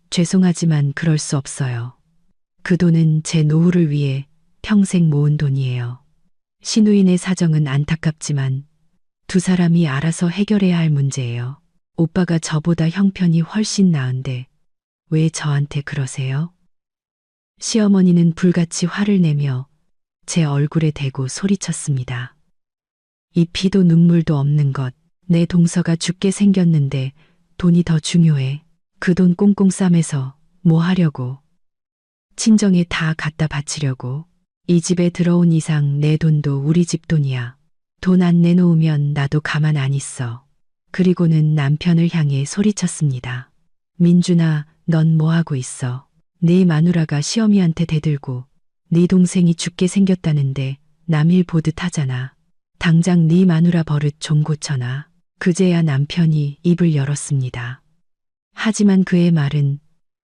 죄송하지만 그럴 수 없어요. 그 돈은 제 노후를 위해 평생 모은 돈이에요. 시누이네 사정은 안타깝지만 두 사람이 알아서 해결해야 할 문제예요. 오빠가 저보다 형편이 훨씬 나은데 왜 저한테 그러세요? 시어머니는 불같이 화를 내며 제 얼굴에 대고 소리쳤습니다. 이 피도 눈물도 없는 것, 내 동서가 죽게 생겼는데 돈이 더 중요해. 그 돈 꽁꽁 싸매서 뭐 하려고. 친정에 다 갖다 바치려고. 이 집에 들어온 이상 내 돈도 우리 집 돈이야. 돈 안 내놓으면 나도 가만 안 있어. 그리고는 남편을 향해 소리쳤습니다. 민준아, 넌 뭐 하고 있어? 네 마누라가 시어미한테 대들고 네 동생이 죽게 생겼다는데 남일 보듯 하잖아. 당장 네 마누라 버릇 좀 고쳐놔. 그제야 남편이 입을 열었습니다. 하지만 그의 말은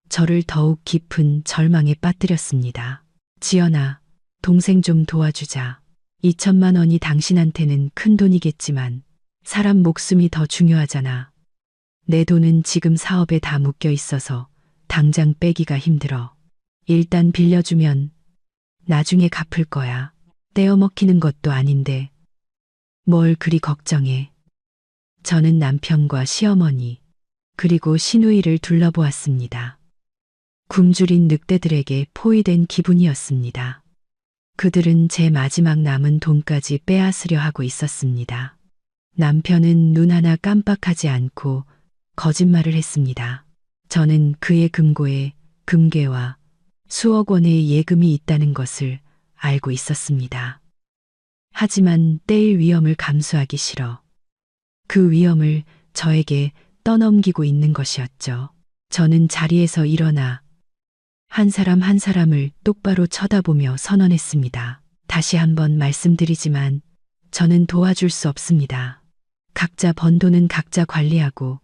저를 더욱 깊은 절망에 빠뜨렸습니다. 지연아, 동생 좀 도와주자. 2천만 원이 당신한테는 큰 돈이겠지만 사람 목숨이 더 중요하잖아. 내 돈은 지금 사업에 다 묶여 있어서 당장 빼기가 힘들어. 일단 빌려주면 나중에 갚을 거야. 떼어먹히는 것도 아닌데 뭘 그리 걱정해. 저는 남편과 시어머니 그리고 시누이를 둘러보았습니다. 굶주린 늑대들에게 포위된 기분이었습니다. 그들은 제 마지막 남은 돈까지 빼앗으려 하고 있었습니다. 남편은 눈 하나 깜빡하지 않고 거짓말을 했습니다. 저는 그의 금고에 금괴와 수억 원의 예금이 있다는 것을 알고 있었습니다. 하지만 떼일 위험을 감수하기 싫어 그 위험을 저에게 떠넘기고 있는 것이었죠. 저는 자리에서 일어나 한 사람 한 사람을 똑바로 쳐다보며 선언했습니다. 다시 한번 말씀드리지만 저는 도와줄 수 없습니다. 각자 번 돈은 각자 관리하고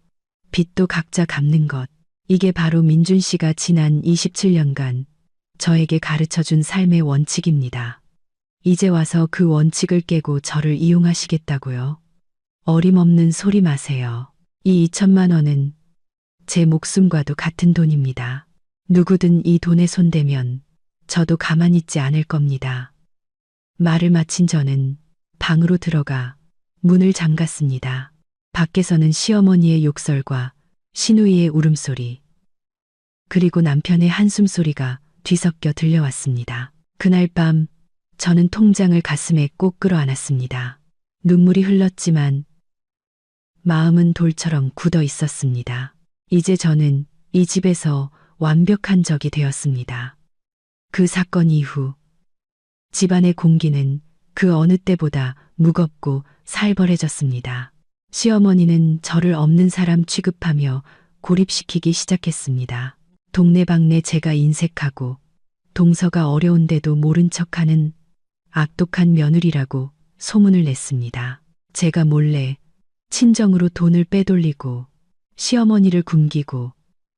빚도 각자 갚는 것. 이게 바로 민준 씨가 지난 27년간 저에게 가르쳐준 삶의 원칙입니다. 이제 와서 그 원칙을 깨고 저를 이용하시겠다고요? 어림없는 소리 마세요. 이 2천만 원은 제 목숨과도 같은 돈입니다. 누구든 이 돈에 손대면 저도 가만히 있지 않을 겁니다. 말을 마친 저는 방으로 들어가 문을 잠갔습니다. 밖에서는 시어머니의 욕설과 시누이의 울음소리, 그리고 남편의 한숨소리가 뒤섞여 들려왔습니다. 그날 밤 저는 통장을 가슴에 꼭 끌어안았습니다. 눈물이 흘렀지만 마음은 돌처럼 굳어 있었습니다. 이제 저는 이 집에서 완벽한 적이 되었습니다. 그 사건 이후 집안의 공기는 그 어느 때보다 무겁고 살벌해졌습니다. 시어머니는 저를 없는 사람 취급하며 고립시키기 시작했습니다. 동네방네 제가 인색하고 동서가 어려운데도 모른 척하는 악독한 며느리라고 소문을 냈습니다. 제가 몰래 친정으로 돈을 빼돌리고 시어머니를 굶기고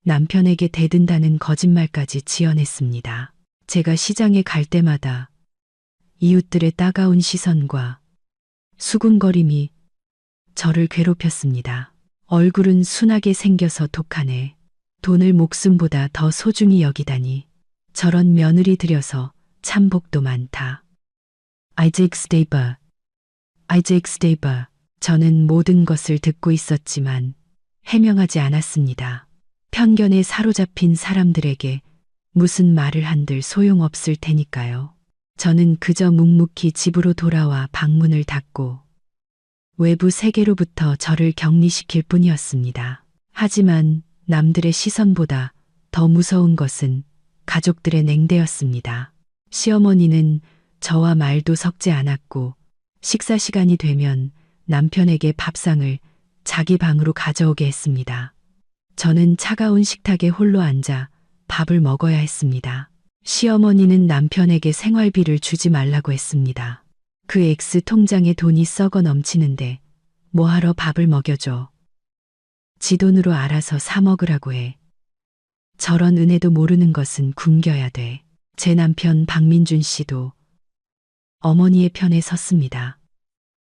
남편에게 대든다는 거짓말까지 지어냈습니다. 제가 시장에 갈 때마다 이웃들의 따가운 시선과 수군거림이 저를 괴롭혔습니다. 얼굴은 순하게 생겨서 독하네. 돈을 목숨보다 더 소중히 여기다니. 저런 며느리 들여서 참복도 많다. 아이잭 스테이버, 아이잭 스테이버. 저는 모든 것을 듣고 있었지만 해명하지 않았습니다. 편견에 사로잡힌 사람들에게 무슨 말을 한들 소용없을 테니까요. 저는 그저 묵묵히 집으로 돌아와 방문을 닫고 외부 세계로부터 저를 격리시킬 뿐이었습니다. 하지만 남들의 시선보다 더 무서운 것은 가족들의 냉대였습니다. 시어머니는 저와 말도 섞지 않았고 식사 시간이 되면 남편에게 밥상을 자기 방으로 가져오게 했습니다. 저는 차가운 식탁에 홀로 앉아 밥을 먹어야 했습니다. 시어머니는 남편에게 생활비를 주지 말라고 했습니다. 그 X 통장에 돈이 썩어 넘치는데 뭐하러 밥을 먹여줘. 지 돈으로 알아서 사 먹으라고 해. 저런 은혜도 모르는 것은 굶겨야 돼. 제 남편 박민준 씨도 어머니의 편에 섰습니다.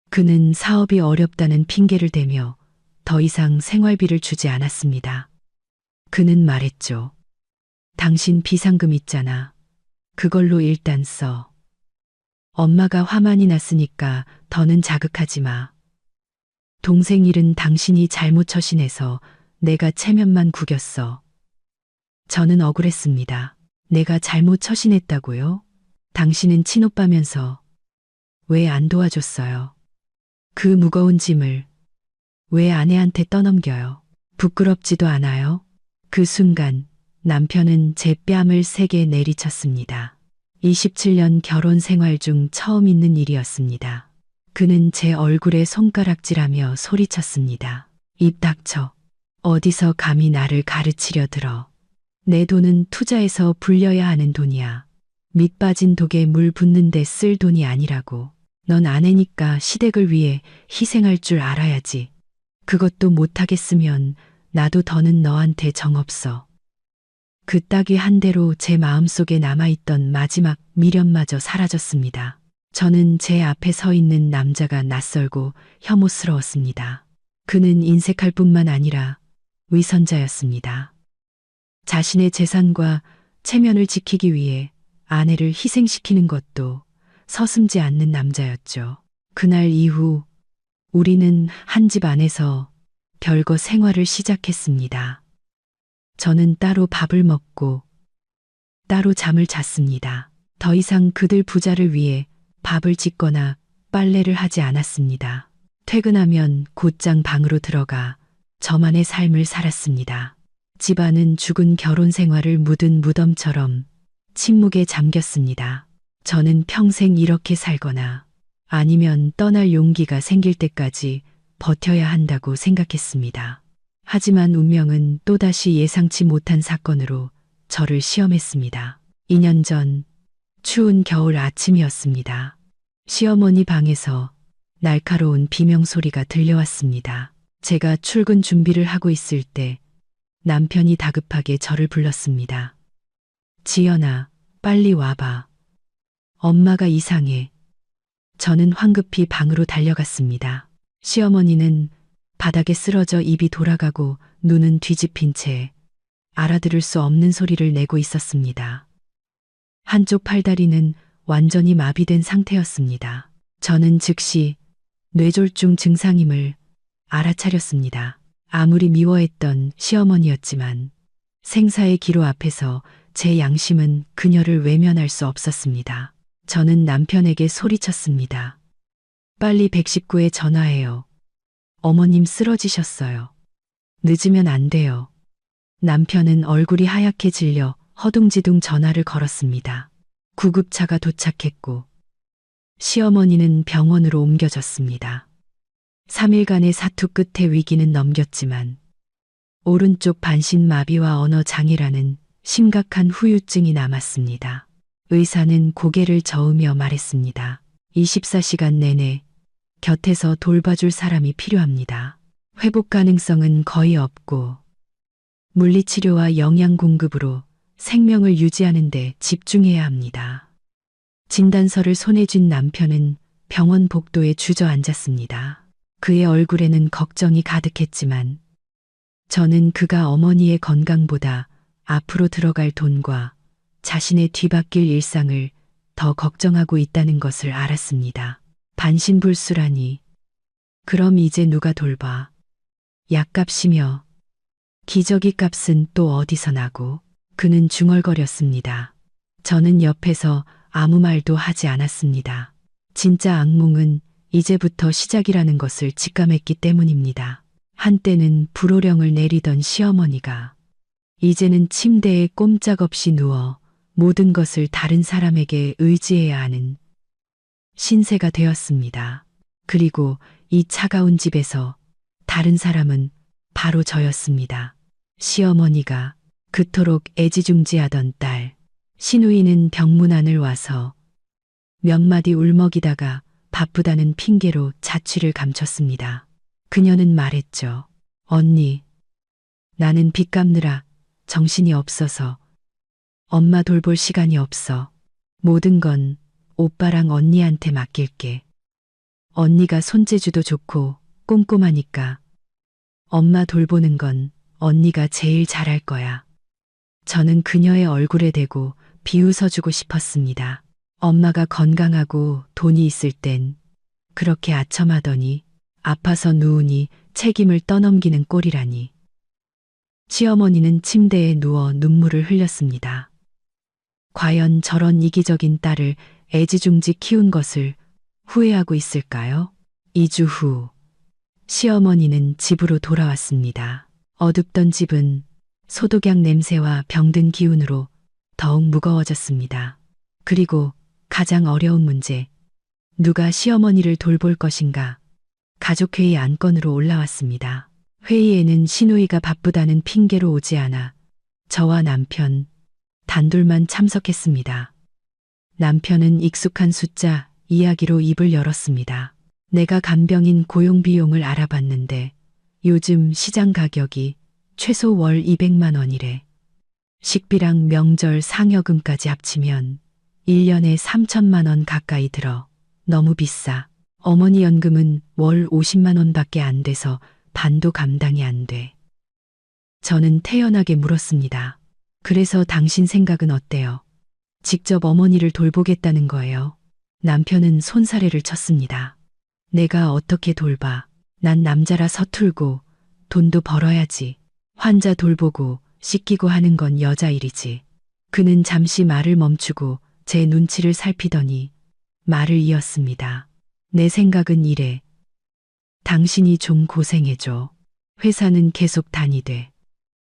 그는 사업이 어렵다는 핑계를 대며 더 이상 생활비를 주지 않았습니다. 그는 말했죠. 당신 비상금 있잖아. 그걸로 일단 써. 엄마가 화 많이 났으니까 더는 자극하지 마. 동생 일은 당신이 잘못 처신해서 내가 체면만 구겼어. 저는 억울했습니다. 내가 잘못 처신했다고요? 당신은 친오빠면서 왜 안 도와줬어요? 그 무거운 짐을 왜 아내한테 떠넘겨요? 부끄럽지도 않아요? 그 순간 남편은 제 뺨을 세게 내리쳤습니다. 27년 결혼 생활 중 처음 있는 일이었습니다. 그는 제 얼굴에 손가락질하며 소리쳤습니다. 입 닥쳐. 어디서 감히 나를 가르치려 들어. 내 돈은 투자해서 불려야 하는 돈이야. 밑 빠진 독에 물 붓는데 쓸 돈이 아니라고. 넌 아내니까 시댁을 위해 희생할 줄 알아야지. 그것도 못하겠으면 나도 더는 너한테 정없어. 그 따귀 한 대로 제 마음속에 남아있던 마지막 미련마저 사라졌습니다. 저는 제 앞에 서 있는 남자가 낯설고 혐오스러웠습니다. 그는 인색할 뿐만 아니라 위선자였습니다. 자신의 재산과 체면을 지키기 위해 아내를 희생시키는 것도 서슴지 않는 남자였죠. 그날 이후 우리는 한 집 안에서 별거 생활을 시작했습니다. 저는 따로 밥을 먹고 따로 잠을 잤습니다. 더 이상 그들 부자를 위해 밥을 짓거나 빨래를 하지 않았습니다. 퇴근하면 곧장 방으로 들어가 저만의 삶을 살았습니다. 집안은 죽은 결혼 생활을 묻은 무덤처럼 침묵에 잠겼습니다. 저는 평생 이렇게 살거나 아니면 떠날 용기가 생길 때까지 버텨야 한다고 생각했습니다. 하지만 운명은 또다시 예상치 못한 사건으로 저를 시험했습니다. 2년 전 추운 겨울 아침이었습니다. 시어머니 방에서 날카로운 비명 소리가 들려왔습니다. 제가 출근 준비를 하고 있을 때 남편이 다급하게 저를 불렀습니다. 지연아, 빨리 와봐. 엄마가 이상해. 저는 황급히 방으로 달려갔습니다. 시어머니는 바닥에 쓰러져 입이 돌아가고 눈은 뒤집힌 채 알아들을 수 없는 소리를 내고 있었습니다. 한쪽 팔다리는 완전히 마비된 상태였습니다. 저는 즉시 뇌졸중 증상임을 알아차렸습니다. 아무리 미워했던 시어머니였지만 생사의 기로 앞에서 제 양심은 그녀를 외면할 수 없었습니다. 저는 남편에게 소리쳤습니다. 빨리 119에 전화해요. 어머님 쓰러지셨어요. 늦으면 안 돼요. 남편은 얼굴이 하얗게 질려 허둥지둥 전화를 걸었습니다. 구급차가 도착했고 시어머니는 병원으로 옮겨졌습니다. 3일간의 사투 끝에 위기는 넘겼지만 오른쪽 반신마비와 언어장애라는 심각한 후유증이 남았습니다. 의사는 고개를 저으며 말했습니다. 24시간 내내 곁에서 돌봐줄 사람이 필요합니다. 회복 가능성은 거의 없고 물리치료와 영양 공급으로 생명을 유지하는 데 집중해야 합니다. 진단서를 손에 쥔 남편은 병원 복도에 주저앉았습니다. 그의 얼굴에는 걱정이 가득했지만 저는 그가 어머니의 건강보다 앞으로 들어갈 돈과 자신의 뒤바뀔 일상을 더 걱정하고 있다는 것을 알았습니다. 반신불수라니. 그럼 이제 누가 돌봐? 약값이며 기저귀 값은 또 어디서 나고? 그는 중얼거렸습니다. 저는 옆에서 아무 말도 하지 않았습니다. 진짜 악몽은 이제부터 시작이라는 것을 직감했기 때문입니다. 한때는 불호령을 내리던 시어머니가 이제는 침대에 꼼짝없이 누워 모든 것을 다른 사람에게 의지해야 하는 신세가 되었습니다. 그리고 이 차가운 집에서 다른 사람은 바로 저였습니다. 시어머니가 그토록 애지중지하던 딸, 신우이는 병문 안을 와서 몇 마디 울먹이다가 바쁘다는 핑계로 자취를 감췄습니다. 그녀는 말했죠. 언니, 나는 빚 갚느라 정신이 없어서 엄마 돌볼 시간이 없어. 모든 건 오빠랑 언니한테 맡길게. 언니가 손재주도 좋고 꼼꼼하니까 엄마 돌보는 건 언니가 제일 잘할 거야. 저는 그녀의 얼굴에 대고 비웃어주고 싶었습니다. 엄마가 건강하고 돈이 있을 땐 그렇게 아첨하더니 아파서 누우니 책임을 떠넘기는 꼴이라니. 시어머니는 침대에 누워 눈물을 흘렸습니다. 과연 저런 이기적인 딸을 애지중지 키운 것을 후회하고 있을까요? 2주 후 시어머니는 집으로 돌아왔습니다. 어둡던 집은 소독약 냄새와 병든 기운으로 더욱 무거워졌습니다. 그리고 가장 어려운 문제, 누가 시어머니를 돌볼 것인가? 가족회의 안건으로 올라왔습니다. 회의에는 시누이가 바쁘다는 핑계로 오지 않아 저와 남편 단둘만 참석했습니다. 남편은 익숙한 숫자 이야기로 입을 열었습니다. 내가 간병인 고용 비용을 알아봤는데 요즘 시장 가격이 최소 월 200만 원이래. 식비랑 명절 상여금까지 합치면 1년에 3천만 원 가까이 들어. 너무 비싸. 어머니 연금은 월 50만 원밖에 안 돼서 반도 감당이 안 돼. 저는 태연하게 물었습니다. 그래서 당신 생각은 어때요? 직접 어머니를 돌보겠다는 거예요. 남편은 손사래를 쳤습니다. 내가 어떻게 돌봐. 난 남자라 서툴고 돈도 벌어야지. 환자 돌보고 씻기고 하는 건 여자 일이지. 그는 잠시 말을 멈추고 제 눈치를 살피더니 말을 이었습니다. 내 생각은 이래. 당신이 좀 고생해줘. 회사는 계속 다니되.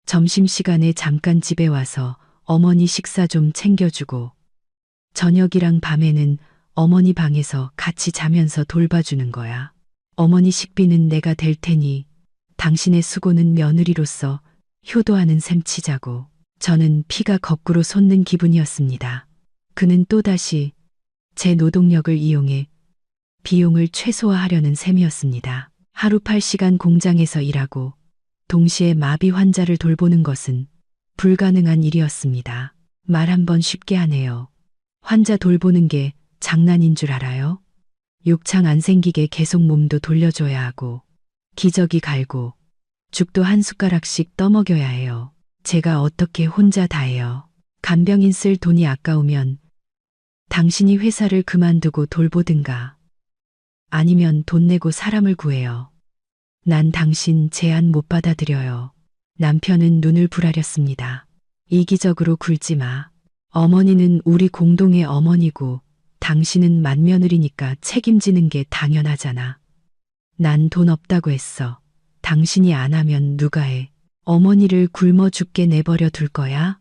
점심시간에 잠깐 집에 와서 어머니 식사 좀 챙겨주고 저녁이랑 밤에는 어머니 방에서 같이 자면서 돌봐주는 거야. 어머니 식비는 내가 댈 테니 당신의 수고는 며느리로서 효도하는 셈 치자고. 저는 피가 거꾸로 솟는 기분이었습니다. 그는 또다시 제 노동력을 이용해 비용을 최소화하려는 셈이었습니다. 하루 8시간 공장에서 일하고 동시에 마비 환자를 돌보는 것은 불가능한 일이었습니다. 말 한번 쉽게 하네요. 환자 돌보는 게 장난인 줄 알아요? 욕창 안 생기게 계속 몸도 돌려줘야 하고 기저귀 갈고 죽도 한 숟가락씩 떠먹여야 해요. 제가 어떻게 혼자 다 해요. 간병인 쓸 돈이 아까우면 당신이 회사를 그만두고 돌보든가 아니면 돈 내고 사람을 구해요. 난 당신 제안 못 받아들여요. 남편은 눈을 부라렸습니다. 이기적으로 굴지 마. 어머니는 우리 공동의 어머니고 당신은 맏며느리니까 책임지는 게 당연하잖아. 난 돈 없다고 했어. 당신이 안 하면 누가 해? 어머니를 굶어 죽게 내버려 둘 거야?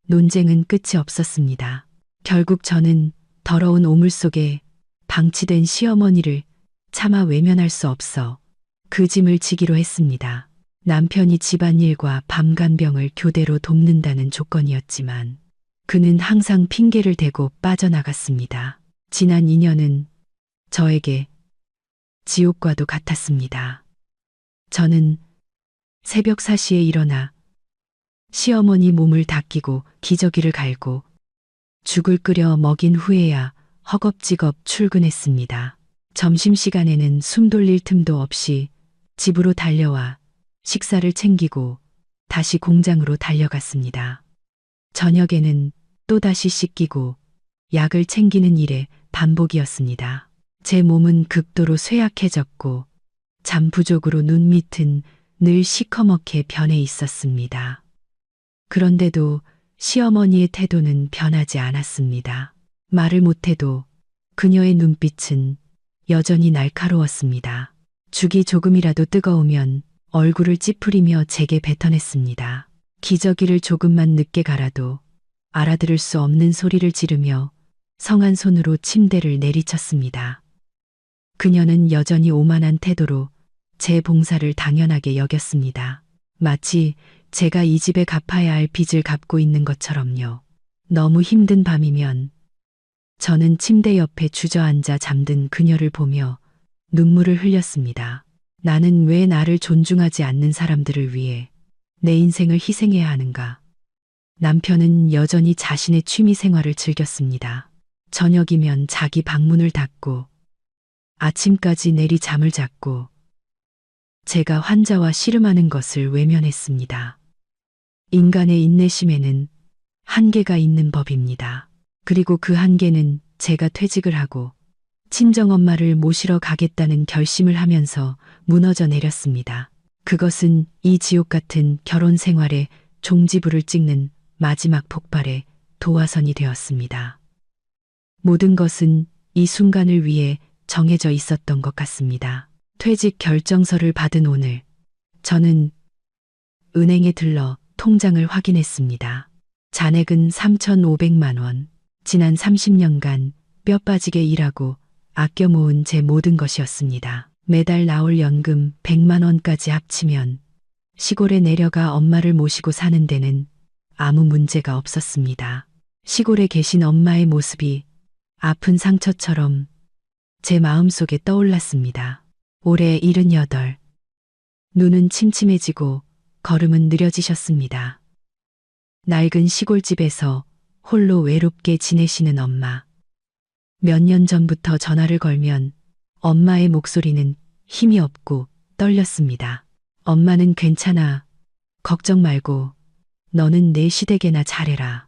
논쟁은 끝이 없었습니다. 결국 저는 더러운 오물 속에 방치된 시어머니를 차마 외면할 수 없어 그 짐을 지기로 했습니다. 남편이 집안일과 밤간병을 교대로 돕는다는 조건이었지만 그는 항상 핑계를 대고 빠져나갔습니다. 지난 2년은 저에게 지옥과도 같았습니다. 저는 새벽 4시에 일어나 시어머니 몸을 닦이고 기저귀를 갈고 죽을 끓여 먹인 후에야 허겁지겁 출근했습니다. 점심시간에는 숨 돌릴 틈도 없이 집으로 달려와 식사를 챙기고 다시 공장으로 달려갔습니다. 저녁에는 또다시 씻기고 약을 챙기는 일의 반복이었습니다. 제 몸은 극도로 쇠약해졌고 잠 부족으로 눈 밑은 늘 시커멓게 변해 있었습니다. 그런데도 시어머니의 태도는 변하지 않았습니다. 말을 못해도 그녀의 눈빛은 여전히 날카로웠습니다. 죽이 조금이라도 뜨거우면 얼굴을 찌푸리며 제게 뱉어냈습니다. 기저귀를 조금만 늦게 갈아도 알아들을 수 없는 소리를 지르며 성한 손으로 침대를 내리쳤습니다. 그녀는 여전히 오만한 태도로 제 봉사를 당연하게 여겼습니다. 마치 제가 이 집에 갚아야 할 빚을 갚고 있는 것처럼요. 너무 힘든 밤이면 저는 침대 옆에 주저앉아 잠든 그녀를 보며 눈물을 흘렸습니다. 나는 왜 나를 존중하지 않는 사람들을 위해 내 인생을 희생해야 하는가? 남편은 여전히 자신의 취미 생활을 즐겼습니다. 저녁이면 자기 방문을 닫고 아침까지 내리 잠을 잤고 제가 환자와 씨름하는 것을 외면했습니다. 인간의 인내심에는 한계가 있는 법입니다. 그리고 그 한계는 제가 퇴직을 하고 친정엄마를 모시러 가겠다는 결심을 하면서 무너져 내렸습니다. 그것은 이 지옥 같은 결혼 생활에 종지부를 찍는 마지막 폭발의 도화선이 되었습니다. 모든 것은 이 순간을 위해 정해져 있었던 것 같습니다. 퇴직 결정서를 받은 오늘, 저는 은행에 들러 통장을 확인했습니다. 잔액은 3,500만 원. 지난 30년간 뼈 빠지게 일하고 아껴 모은 제 모든 것이었습니다. 매달 나올 연금 100만 원까지 합치면 시골에 내려가 엄마를 모시고 사는 데는 아무 문제가 없었습니다. 시골에 계신 엄마의 모습이 아픈 상처처럼 제 마음속에 떠올랐습니다. 올해 78. 눈은 침침해지고 걸음은 느려지셨습니다. 낡은 시골집에서 홀로 외롭게 지내시는 엄마. 몇 년 전부터 전화를 걸면 엄마의 목소리는 힘이 없고 떨렸습니다. 엄마는 괜찮아. 걱정 말고 너는 내 시댁에나 잘해라.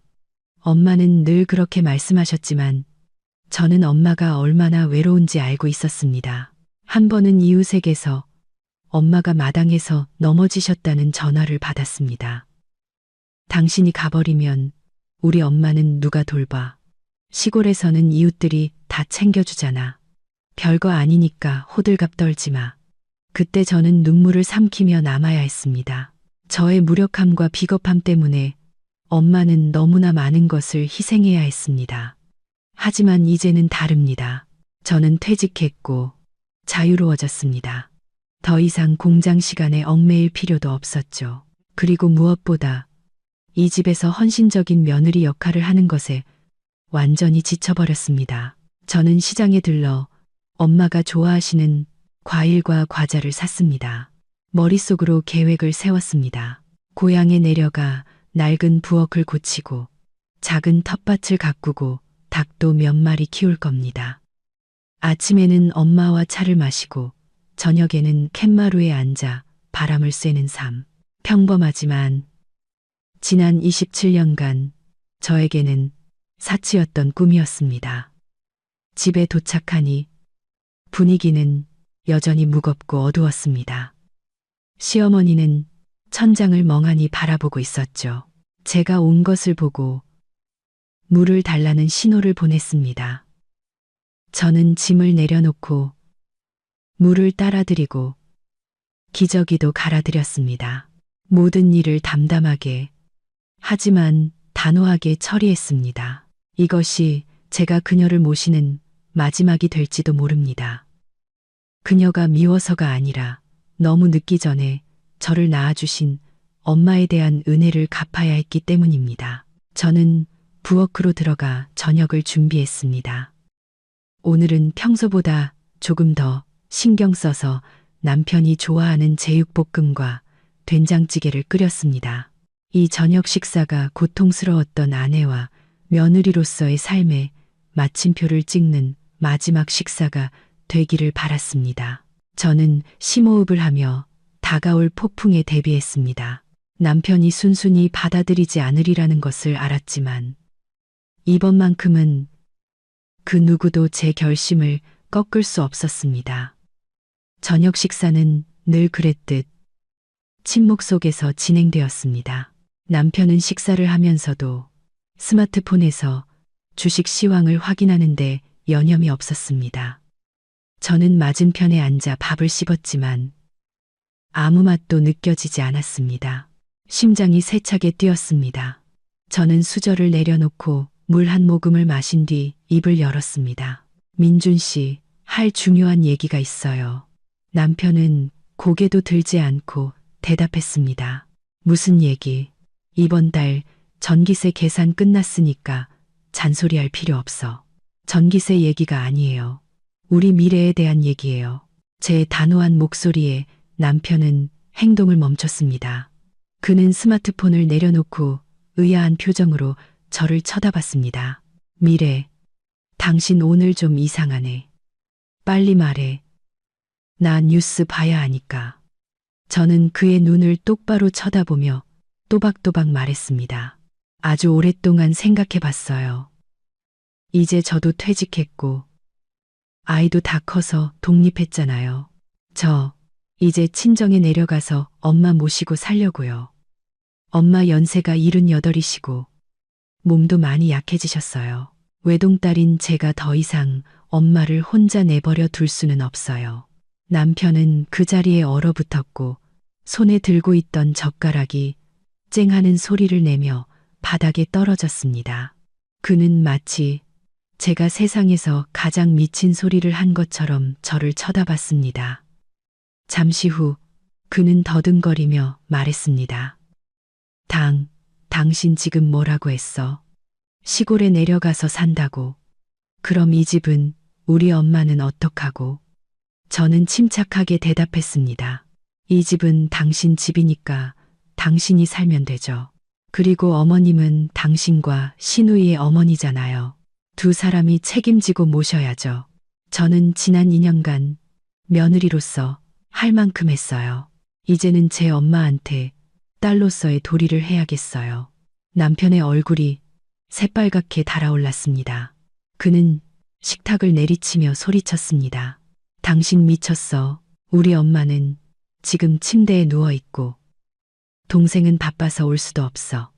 엄마는 늘 그렇게 말씀하셨지만 저는 엄마가 얼마나 외로운지 알고 있었습니다. 한 번은 이웃에게서 엄마가 마당에서 넘어지셨다는 전화를 받았습니다. 당신이 가버리면 우리 엄마는 누가 돌봐. 시골에서는 이웃들이 다 챙겨주잖아. 별거 아니니까 호들갑 떨지 마. 그때 저는 눈물을 삼키며 남아야 했습니다. 저의 무력함과 비겁함 때문에 엄마는 너무나 많은 것을 희생해야 했습니다. 하지만 이제는 다릅니다. 저는 퇴직했고 자유로워졌습니다. 더 이상 공장 시간에 얽매일 필요도 없었죠. 그리고 무엇보다 이 집에서 헌신적인 며느리 역할을 하는 것에 완전히 지쳐버렸습니다. 저는 시장에 들러 엄마가 좋아하시는 과일과 과자를 샀습니다. 머릿속으로 계획을 세웠습니다. 고향에 내려가 낡은 부엌을 고치고 작은 텃밭을 가꾸고 닭도 몇 마리 키울 겁니다. 아침에는 엄마와 차를 마시고 저녁에는 캔마루에 앉아 바람을 쐬는 삶. 평범하지만 지난 27년간 저에게는 사치였던 꿈이었습니다. 집에 도착하니 분위기는 여전히 무겁고 어두웠습니다. 시어머니는 천장을 멍하니 바라보고 있었죠. 제가 온 것을 보고 물을 달라는 신호를 보냈습니다. 저는 짐을 내려놓고 물을 따라드리고 기저귀도 갈아드렸습니다. 모든 일을 담담하게 하지만 단호하게 처리했습니다. 이것이 제가 그녀를 모시는 마지막이 될지도 모릅니다. 그녀가 미워서가 아니라 너무 늦기 전에 저를 낳아주신 엄마에 대한 은혜를 갚아야 했기 때문입니다. 저는 부엌으로 들어가 저녁을 준비했습니다. 오늘은 평소보다 조금 더 신경 써서 남편이 좋아하는 제육볶음과 된장찌개를 끓였습니다. 이 저녁 식사가 고통스러웠던 아내와 며느리로서의 삶에 마침표를 찍는 마지막 식사가 되기를 바랐습니다. 저는 심호흡을 하며 다가올 폭풍에 대비했습니다. 남편이 순순히 받아들이지 않으리라는 것을 알았지만 이번만큼은 그 누구도 제 결심을 꺾을 수 없었습니다. 저녁 식사는 늘 그랬듯 침묵 속에서 진행되었습니다. 남편은 식사를 하면서도 스마트폰에서 주식 시황을 확인하는데 여념이 없었습니다. 저는 맞은편에 앉아 밥을 씹었지만 아무 맛도 느껴지지 않았습니다. 심장이 세차게 뛰었습니다. 저는 수저를 내려놓고 물 한 모금을 마신 뒤 입을 열었습니다. 민준 씨, 할 중요한 얘기가 있어요. 남편은 고개도 들지 않고 대답했습니다. 무슨 얘기? 이번 달 전기세 계산 끝났으니까 잔소리할 필요 없어. 전기세 얘기가 아니에요. 우리 미래에 대한 얘기예요. 제 단호한 목소리에 남편은 행동을 멈췄습니다. 그는 스마트폰을 내려놓고 의아한 표정으로 저를 쳐다봤습니다. 미래, 당신 오늘 좀 이상하네. 빨리 말해. 나 뉴스 봐야 하니까. 저는 그의 눈을 똑바로 쳐다보며 또박또박 말했습니다. 아주 오랫동안 생각해 봤어요. 이제 저도 퇴직했고 아이도 다 커서 독립했잖아요. 저 이제 친정에 내려가서 엄마 모시고 살려고요. 엄마 연세가 78이시고 몸도 많이 약해지셨어요. 외동딸인 제가 더 이상 엄마를 혼자 내버려 둘 수는 없어요. 남편은 그 자리에 얼어붙었고 손에 들고 있던 젓가락이 쨍하는 소리를 내며 바닥에 떨어졌습니다. 그는 마치 제가 세상에서 가장 미친 소리를 한 것처럼 저를 쳐다봤습니다. 잠시 후 그는 더듬거리며 말했습니다. 당신 지금 뭐라고 했어? 시골에 내려가서 산다고. 그럼 이 집은, 우리 엄마는 어떡하고? 저는 침착하게 대답했습니다. 이 집은 당신 집이니까 당신이 살면 되죠. 그리고 어머님은 당신과 신우이의 어머니잖아요. 두 사람이 책임지고 모셔야죠. 저는 지난 2년간 며느리로서 할 만큼 했어요. 이제는 제 엄마한테 딸로서의 도리를 해야겠어요. 남편의 얼굴이 새빨갛게 달아올랐습니다. 그는 식탁을 내리치며 소리쳤습니다. 당신 미쳤어. 우리 엄마는 지금 침대에 누워있고 동생은 바빠서 올 수도 없어.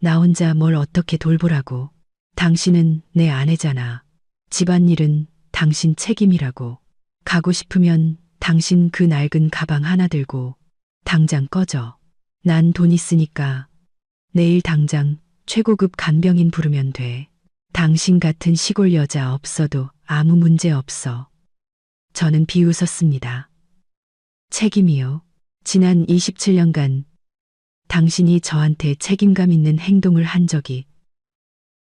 나 혼자 뭘 어떻게 돌보라고. 당신은 내 아내잖아. 집안일은 당신 책임이라고. 가고 싶으면 당신 그 낡은 가방 하나 들고 당장 꺼져. 난 돈 있으니까 내일 당장 최고급 간병인 부르면 돼. 당신 같은 시골 여자 없어도 아무 문제 없어. 저는 비웃었습니다. 책임이요? 지난 27년간 당신이 저한테 책임감 있는 행동을 한 적이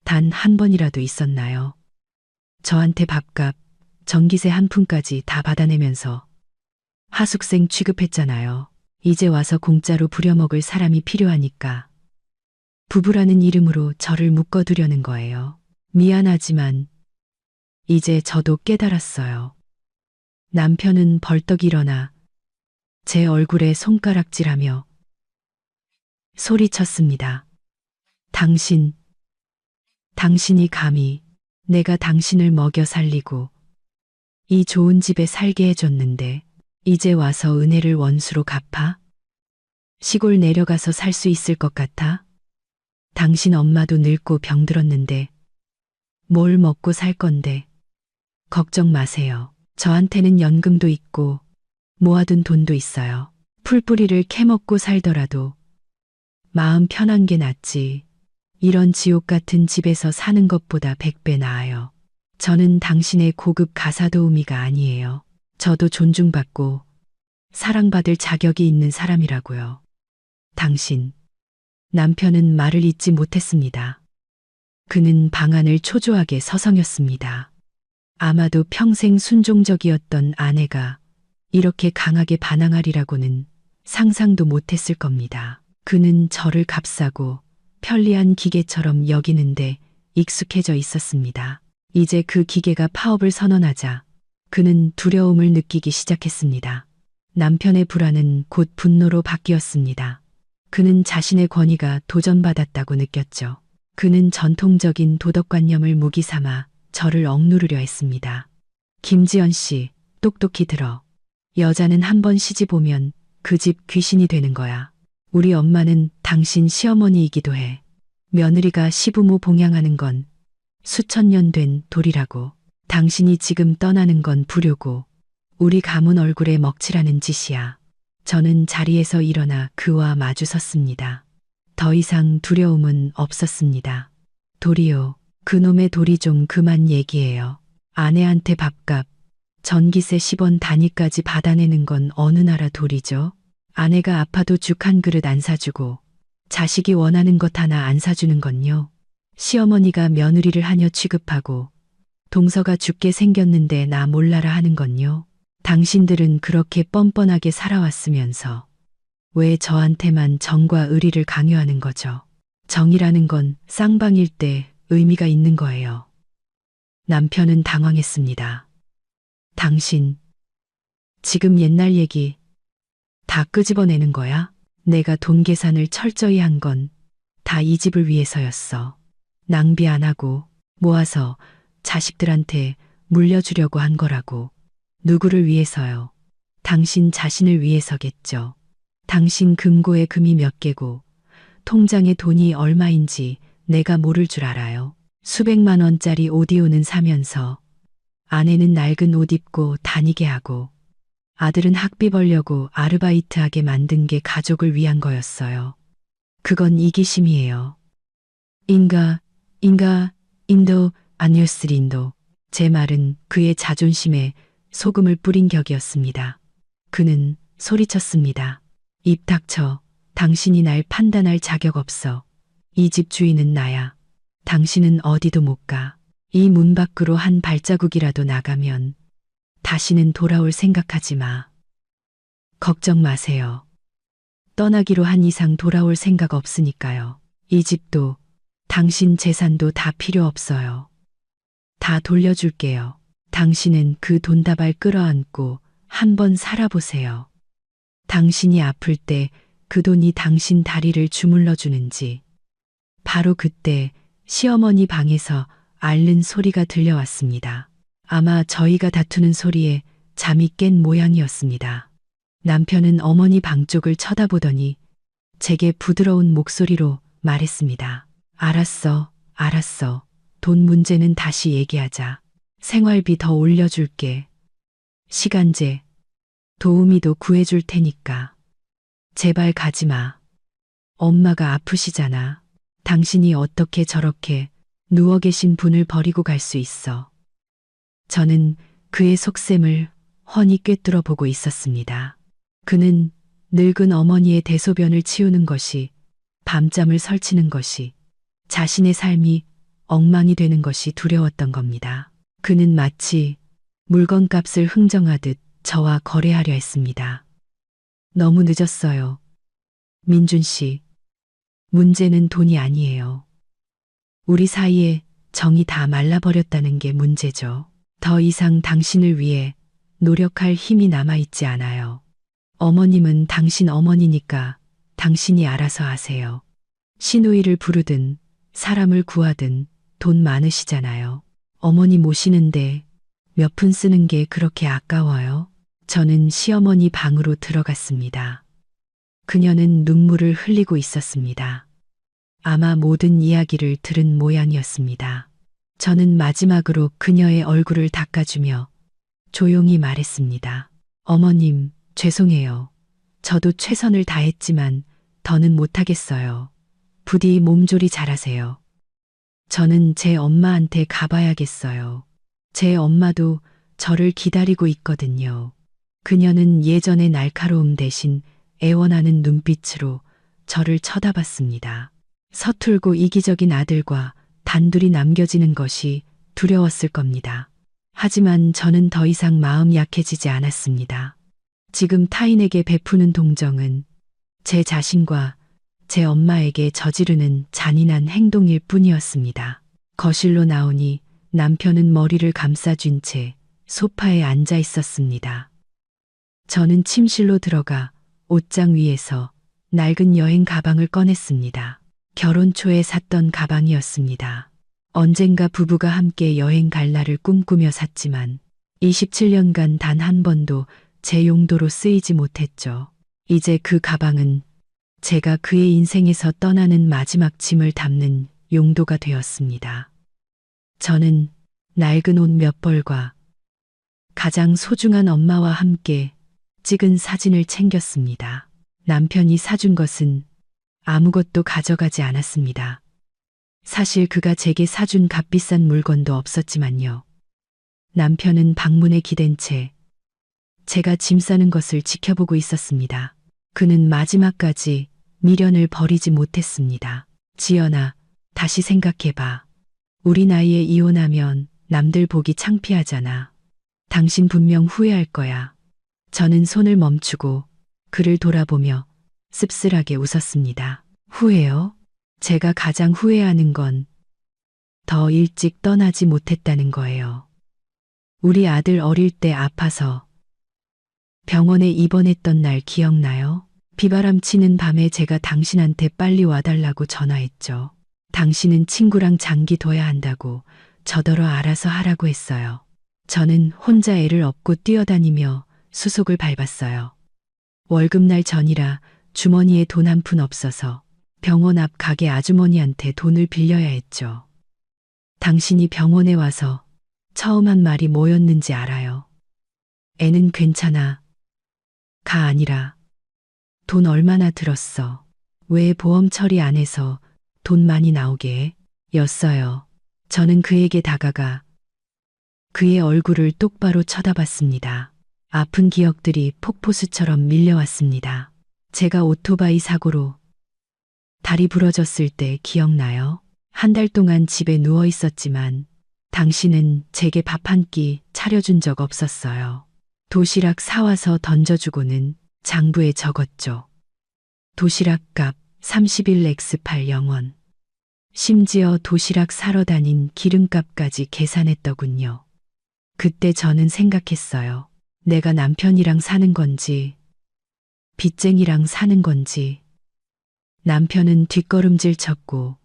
단 한 번이라도 있었나요? 저한테 밥값, 전기세 한 푼까지 다 받아내면서 하숙생 취급했잖아요. 이제 와서 공짜로 부려먹을 사람이 필요하니까 부부라는 이름으로 저를 묶어두려는 거예요. 미안하지만 이제 저도 깨달았어요. 남편은 벌떡 일어나 제 얼굴에 손가락질하며 소리쳤습니다. 당신이 감히 내가 당신을 먹여 살리고 이 좋은 집에 살게 해줬는데 이제 와서 은혜를 원수로 갚아? 시골 내려가서 살 수 있을 것 같아? 당신 엄마도 늙고 병들었는데 뭘 먹고 살 건데. 걱정 마세요. 저한테는 연금도 있고 모아둔 돈도 있어요. 풀뿌리를 캐먹고 살더라도 마음 편한 게 낫지. 이런 지옥 같은 집에서 사는 것보다 100배 나아요. 저는 당신의 고급 가사도우미가 아니에요. 저도 존중받고 사랑받을 자격이 있는 사람이라고요. 남편은 말을 잇지 못했습니다. 그는 방안을 초조하게 서성였습니다. 아마도 평생 순종적이었던 아내가 이렇게 강하게 반항하리라고는 상상도 못했을 겁니다. 그는 저를 값싸고 편리한 기계처럼 여기는데 익숙해져 있었습니다. 이제 그 기계가 파업을 선언하자 그는 두려움을 느끼기 시작했습니다. 남편의 불안은 곧 분노로 바뀌었습니다. 그는 자신의 권위가 도전받았다고 느꼈죠. 그는 전통적인 도덕관념을 무기 삼아 저를 억누르려 했습니다. 김지연 씨, 똑똑히 들어. 여자는 한 번 시집 오면 그 집 귀신이 되는 거야. 우리 엄마는 당신 시어머니이기도 해. 며느리가 시부모 봉양하는 건 수천 년 된 도리라고. 당신이 지금 떠나는 건 불효고 우리 가문 얼굴에 먹칠하는 짓이야. 저는 자리에서 일어나 그와 마주 섰습니다. 더 이상 두려움은 없었습니다. 도리요. 그놈의 도리 좀 그만 얘기해요. 아내한테 밥값, 전기세 10원 단위까지 받아내는 건 어느 나라 도리죠? 아내가 아파도 죽 한 그릇 안 사주고 자식이 원하는 것 하나 안 사주는 건요. 시어머니가 며느리를 하녀 취급하고 동서가 죽게 생겼는데 나 몰라라 하는 건요. 당신들은 그렇게 뻔뻔하게 살아왔으면서 왜 저한테만 정과 의리를 강요하는 거죠? 정이라는 건 쌍방일 때 의미가 있는 거예요. 남편은 당황했습니다. 당신, 지금 옛날 얘기 다 끄집어내는 거야? 내가 돈 계산을 철저히 한 건 다 이 집을 위해서였어. 낭비 안 하고 모아서 자식들한테 물려주려고 한 거라고. 누구를 위해서요? 당신 자신을 위해서겠죠. 당신 금고에 금이 몇 개고 통장에 돈이 얼마인지 내가 모를 줄 알아요. 수백만 원짜리 오디오는 사면서 아내는 낡은 옷 입고 다니게 하고 아들은 학비 벌려고 아르바이트하게 만든 게 가족을 위한 거였어요. 그건 이기심이에요. 인도 아니었으린도. 제 말은 그의 자존심에 소금을 뿌린 격이었습니다. 그는 소리쳤습니다. 입 닥쳐. 당신이 날 판단할 자격 없어. 이 집 주인은 나야. 당신은 어디도 못 가. 이 문 밖으로 한 발자국이라도 나가면 다시는 돌아올 생각하지 마. 걱정 마세요. 떠나기로 한 이상 돌아올 생각 없으니까요. 이 집도 당신 재산도 다 필요 없어요. 다 돌려줄게요. 당신은 그 돈다발 끌어안고 한번 살아보세요. 당신이 아플 때 그 돈이 당신 다리를 주물러 주는지. 바로 그때 시어머니 방에서 앓는 소리가 들려왔습니다. 아마 저희가 다투는 소리에 잠이 깬 모양이었습니다. 남편은 어머니 방 쪽을 쳐다보더니 제게 부드러운 목소리로 말했습니다. 알았어, 알았어. 돈 문제는 다시 얘기하자. 생활비 더 올려줄게. 시간제, 도우미도 구해줄 테니까. 제발 가지 마. 엄마가 아프시잖아. 당신이 어떻게 저렇게 누워 계신 분을 버리고 갈 수 있어. 저는 그의 속셈을 훤히 꿰뚫어 보고 있었습니다. 그는 늙은 어머니의 대소변을 치우는 것이, 밤잠을 설치는 것이, 자신의 삶이 엉망이 되는 것이 두려웠던 겁니다. 그는 마치 물건값을 흥정하듯 저와 거래하려 했습니다. 너무 늦었어요. 민준 씨, 문제는 돈이 아니에요. 우리 사이에 정이 다 말라버렸다는 게 문제죠. 더 이상 당신을 위해 노력할 힘이 남아있지 않아요. 어머님은 당신 어머니니까 당신이 알아서 하세요. 시누이를 부르든 사람을 구하든 돈 많으시잖아요. 어머니 모시는데 몇 푼 쓰는 게 그렇게 아까워요? 저는 시어머니 방으로 들어갔습니다. 그녀는 눈물을 흘리고 있었습니다. 아마 모든 이야기를 들은 모양이었습니다. 저는 마지막으로 그녀의 얼굴을 닦아주며 조용히 말했습니다. 어머님, 죄송해요. 저도 최선을 다했지만 더는 못하겠어요. 부디 몸조리 잘하세요. 저는 제 엄마한테 가봐야겠어요. 제 엄마도 저를 기다리고 있거든요. 그녀는 예전의 날카로움 대신 애원하는 눈빛으로 저를 쳐다봤습니다. 서툴고 이기적인 아들과 단둘이 남겨지는 것이 두려웠을 겁니다. 하지만 저는 더 이상 마음 약해지지 않았습니다. 지금 타인에게 베푸는 동정은 제 자신과 제 엄마에게 저지르는 잔인한 행동일 뿐이었습니다. 거실로 나오니 남편은 머리를 감싸쥔 채 소파에 앉아 있었습니다. 저는 침실로 들어가 옷장 위에서 낡은 여행 가방을 꺼냈습니다. 결혼 초에 샀던 가방이었습니다. 언젠가 부부가 함께 여행 갈 날을 꿈꾸며 샀지만 27년간 단 한 번도 제 용도로 쓰이지 못했죠. 이제 그 가방은 제가 그의 인생에서 떠나는 마지막 짐을 담는 용도가 되었습니다. 저는 낡은 옷 몇 벌과 가장 소중한 엄마와 함께 찍은 사진을 챙겼습니다. 남편이 사준 것은 아무것도 가져가지 않았습니다. 사실 그가 제게 사준 값비싼 물건도 없었지만요. 남편은 방문에 기댄 채 제가 짐 싸는 것을 지켜보고 있었습니다. 그는 마지막까지 미련을 버리지 못했습니다. 지연아, 다시 생각해봐. 우리 나이에 이혼하면 남들 보기 창피하잖아. 당신 분명 후회할 거야. 저는 손을 멈추고 그를 돌아보며 씁쓸하게 웃었습니다. 후회요? 제가 가장 후회하는 건 더 일찍 떠나지 못했다는 거예요. 우리 아들 어릴 때 아파서 병원에 입원했던 날 기억나요? 비바람 치는 밤에 제가 당신한테 빨리 와달라고 전화했죠. 당신은 친구랑 장기 둬야 한다고 저더러 알아서 하라고 했어요. 저는 혼자 애를 업고 뛰어다니며 수속을 밟았어요. 월급날 전이라 주머니에 돈 한 푼 없어서 병원 앞 가게 아주머니한테 돈을 빌려야 했죠. 당신이 병원에 와서 처음 한 말이 뭐였는지 알아요? 애는 괜찮아. 가 아니라 돈 얼마나 들었어? 왜 보험 처리 안 해서 돈 많이 나오게 해? 였어요. 저는 그에게 다가가 그의 얼굴을 똑바로 쳐다봤습니다. 아픈 기억들이 폭포수처럼 밀려왔습니다. 제가 오토바이 사고로 다리 부러졌을 때 기억나요? 한 달 동안 집에 누워 있었지만 당신은 제게 밥 한 끼 차려준 적 없었어요. 도시락 사와서 던져주고는 장부에 적었죠. 도시락 값 31X8 심지어 도시락 사러 다닌 기름값까지 계산했더군요. 그때 저는 생각했어요. 내가 남편이랑 사는 건지, 빚쟁이랑 사는 건지. 남편은 뒷걸음질 쳤고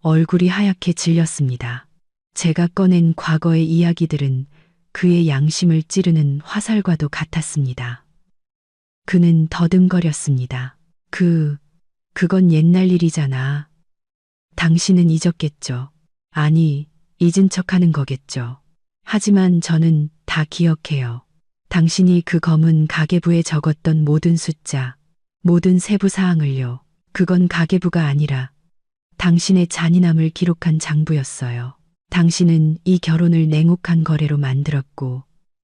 얼굴이 하얗게 질렸습니다. 제가 꺼낸 과거의 이야기들은 그의 양심을 찌르는 화살과도 같았습니다. 그는 더듬거렸습니다. 그건 옛날 일이잖아. 당신은 잊었겠죠. 아니, 잊은 척하는 거겠죠. 하지만 저는 다 기억해요. 당신이 그 검은 가계부에 적었던 모든 숫자, 모든 세부 사항을요. 그건 가계부가 아니라 당신의 잔인함을 기록한 장부였어요. 당신은 이 결혼을 냉혹한 거래로 만들었고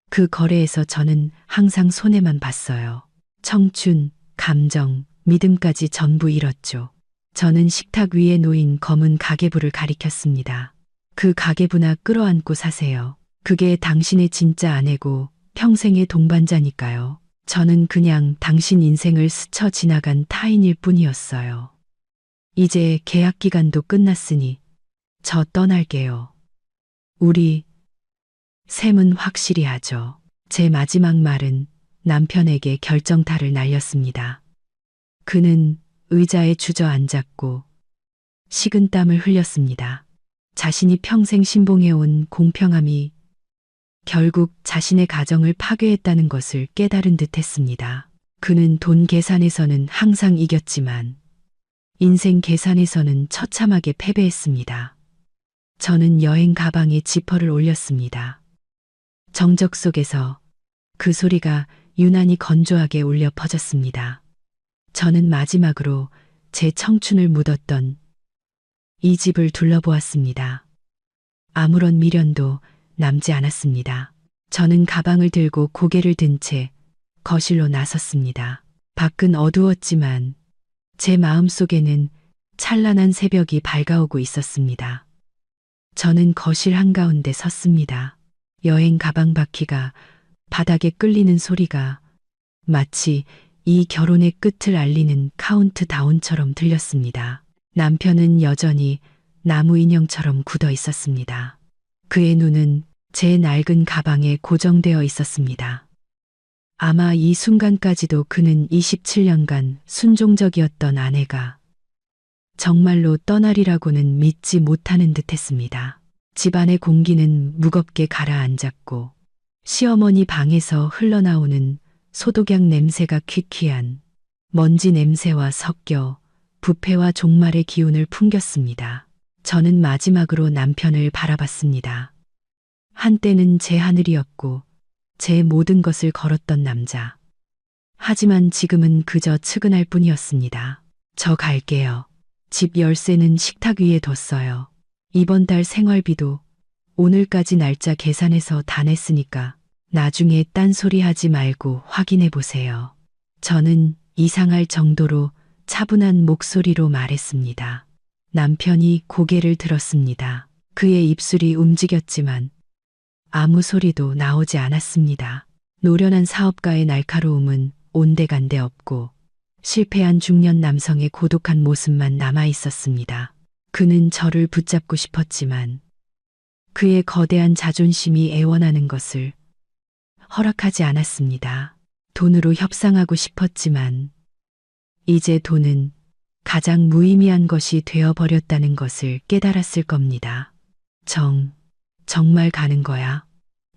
그 거래에서 저는 항상 손해만 봤어요. 청춘, 감정, 믿음까지 전부 잃었죠. 저는 식탁 위에 놓인 검은 가계부를 가리켰습니다. 그 가계부나 끌어안고 사세요. 그게 당신의 진짜 아내고 평생의 동반자니까요. 저는 그냥 당신 인생을 스쳐 지나간 타인일 뿐이었어요. 이제 계약 기간도 끝났으니 저 떠날게요. 우리 셈은 확실히 하죠. 제 마지막 말은 남편에게 결정타를 날렸습니다. 그는 의자에 주저앉았고 식은땀을 흘렸습니다. 자신이 평생 신봉해온 공평함이 결국 자신의 가정을 파괴했다는 것을 깨달은 듯했습니다. 그는 돈 계산에서는 항상 이겼지만 인생 계산에서는 처참하게 패배했습니다. 저는 여행 가방에 지퍼를 올렸습니다. 정적 속에서 그 소리가 유난히 건조하게 울려 퍼졌습니다. 저는 마지막으로 제 청춘을 묻었던 이 집을 둘러보았습니다. 아무런 미련도 남지 않았습니다. 저는 가방을 들고 고개를 든 채 거실로 나섰습니다. 밖은 어두웠지만 제 마음속에는 찬란한 새벽이 밝아오고 있었습니다. 저는 거실 한가운데 섰습니다. 여행 가방 바퀴가 바닥에 끌리는 소리가 마치 이 결혼의 끝을 알리는 카운트다운처럼 들렸습니다. 남편은 여전히 나무 인형처럼 굳어 있었습니다. 그의 눈은 제 낡은 가방에 고정되어 있었습니다. 아마 이 순간까지도 그는 27년간 순종적이었던 아내가 정말로 떠나리라고는 믿지 못하는 듯했습니다. 집안의 공기는 무겁게 가라앉았고 시어머니 방에서 흘러나오는 소독약 냄새가 퀴퀴한 먼지 냄새와 섞여 부패와 종말의 기운을 풍겼습니다. 저는 마지막으로 남편을 바라봤습니다. 한때는 제 하늘이었고 제 모든 것을 걸었던 남자. 하지만 지금은 그저 측은할 뿐이었습니다. 저 갈게요. 집 열쇠는 식탁 위에 뒀어요. 이번 달 생활비도 오늘까지 날짜 계산해서 다 냈으니까 나중에 딴소리 하지 말고 확인해 보세요. 저는 이상할 정도로 차분한 목소리로 말했습니다. 남편이 고개를 들었습니다. 그의 입술이 움직였지만 아무 소리도 나오지 않았습니다. 노련한 사업가의 날카로움은 온데간데 없고 실패한 중년 남성의 고독한 모습만 남아 있었습니다. 그는 저를 붙잡고 싶었지만 그의 거대한 자존심이 애원하는 것을 허락하지 않았습니다. 돈으로 협상하고 싶었지만 이제 돈은 가장 무의미한 것이 되어버렸다는 것을 깨달았을 겁니다. 정말 가는 거야.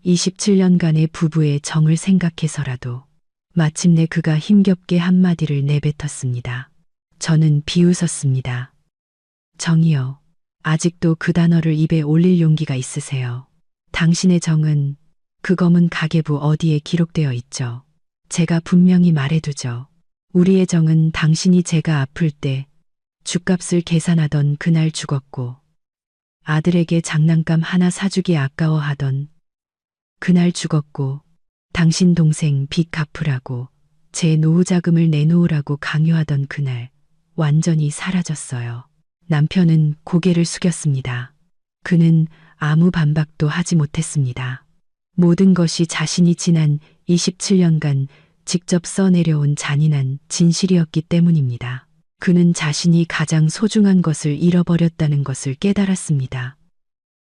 27년간의 부부의 정을 생각해서라도 마침내 그가 힘겹게 한마디를 내뱉었습니다. 저는 비웃었습니다. 정이요. 아직도 그 단어를 입에 올릴 용기가 있으세요. 당신의 정은 그 검은 가계부 어디에 기록되어 있죠. 제가 분명히 말해두죠. 우리의 정은 당신이 제가 아플 때 죗값을 계산하던 그날 죽었고 아들에게 장난감 하나 사주기 아까워하던 그날 죽었고 당신 동생 빚 갚으라고 제 노후 자금을 내놓으라고 강요하던 그날 완전히 사라졌어요. 남편은 고개를 숙였습니다. 그는 아무 반박도 하지 못했습니다. 모든 것이 자신이 지난 27년간 직접 써내려온 잔인한 진실이었기 때문입니다. 그는 자신이 가장 소중한 것을 잃어버렸다는 것을 깨달았습니다.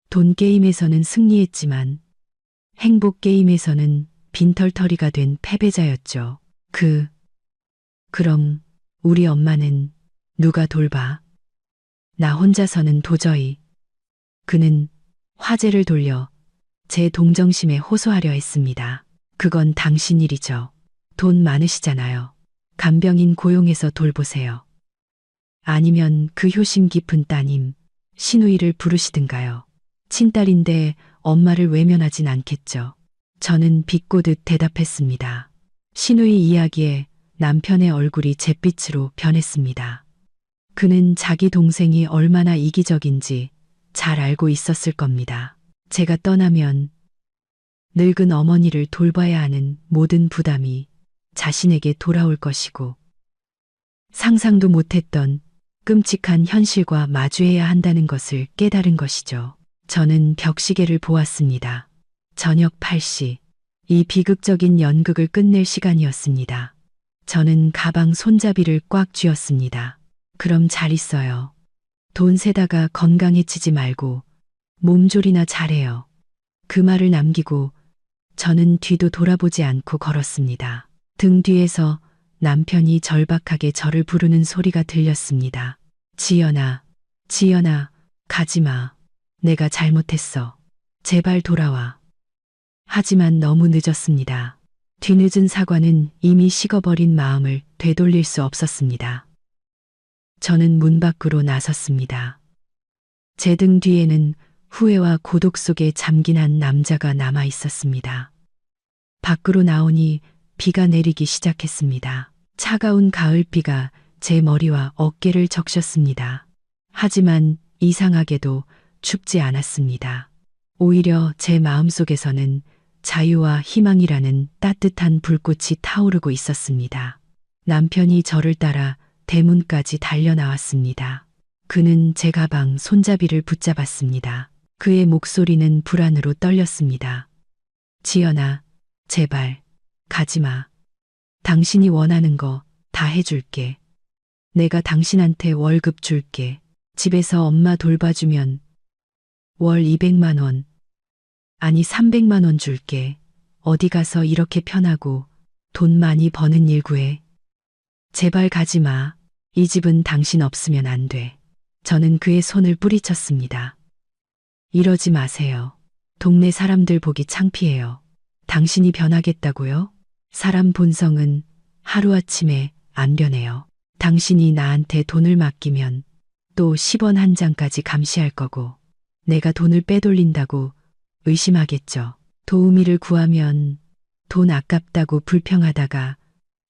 돈 게임에서는 승리했지만 행복 게임에서는 빈털터리가 된 패배자였죠. 그럼 우리 엄마는 누가 돌봐? 나 혼자서는 도저히. 그는 화제를 돌려 제 동정심에 호소하려 했습니다. 그건 당신 일이죠. 돈 많으시잖아요. 간병인 고용해서 돌보세요. 아니면 그 효심 깊은 따님, 시누이를 부르시든가요. 친딸인데 엄마를 외면하진 않겠죠. 저는 비꼬듯 대답했습니다. 시누이 이야기에 남편의 얼굴이 잿빛으로 변했습니다. 그는 자기 동생이 얼마나 이기적인지 잘 알고 있었을 겁니다. 제가 떠나면 늙은 어머니를 돌봐야 하는 모든 부담이 자신에게 돌아올 것이고 상상도 못했던 끔찍한 현실과 마주해야 한다는 것을 깨달은 것이죠. 저는 벽시계를 보았습니다. 저녁 8시. 이 비극적인 연극을 끝낼 시간이었습니다. 저는 가방 손잡이를 꽉 쥐었습니다. 그럼 잘 있어요. 돈 세다가 건강해지지 말고 몸조리나 잘해요. 그 말을 남기고 저는 뒤도 돌아보지 않고 걸었습니다. 등 뒤에서 남편이 절박하게 저를 부르는 소리가 들렸습니다. 지연아, 지연아, 가지마. 내가 잘못했어. 제발 돌아와. 하지만 너무 늦었습니다. 뒤늦은 사과는 이미 식어버린 마음을 되돌릴 수 없었습니다. 저는 문 밖으로 나섰습니다. 제 등 뒤에는 후회와 고독 속에 잠긴 한 남자가 남아 있었습니다. 밖으로 나오니 비가 내리기 시작했습니다. 차가운 가을비가 제 머리와 어깨를 적셨습니다. 하지만 이상하게도 춥지 않았습니다. 오히려 제 마음속에서는 자유와 희망이라는 따뜻한 불꽃이 타오르고 있었습니다. 남편이 저를 따라 대문까지 달려나왔습니다. 그는 제 가방 손잡이를 붙잡았습니다. 그의 목소리는 불안으로 떨렸습니다. 지연아, 제발, 가지마. 당신이 원하는 거 다 해줄게. 내가 당신한테 월급 줄게. 집에서 엄마 돌봐주면 월 200만 원, 아니 300만 원 줄게. 어디 가서 이렇게 편하고 돈 많이 버는 일 구해. 제발 가지마. 이 집은 당신 없으면 안 돼. 저는 그의 손을 뿌리쳤습니다. 이러지 마세요. 동네 사람들 보기 창피해요. 당신이 변하겠다고요? 사람 본성은 하루아침에 안 변해요. 당신이 나한테 돈을 맡기면 또 10원 한 장까지 감시할 거고 내가 돈을 빼돌린다고 의심하겠죠. 도우미를 구하면 돈 아깝다고 불평하다가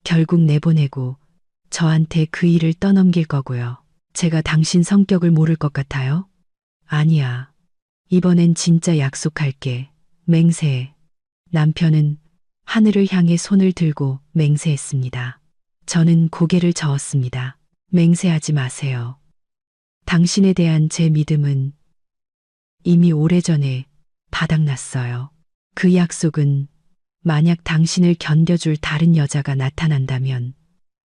결국 내보내고 저한테 그 일을 떠넘길 거고요. 제가 당신 성격을 모를 것 같아요? 아니야. 이번엔 진짜 약속할게. 맹세해. 남편은 하늘을 향해 손을 들고 맹세했습니다. 저는 고개를 저었습니다. 맹세하지 마세요. 당신에 대한 제 믿음은 이미 오래전에 바닥났어요. 그 약속은 만약 당신을 견뎌줄 다른 여자가 나타난다면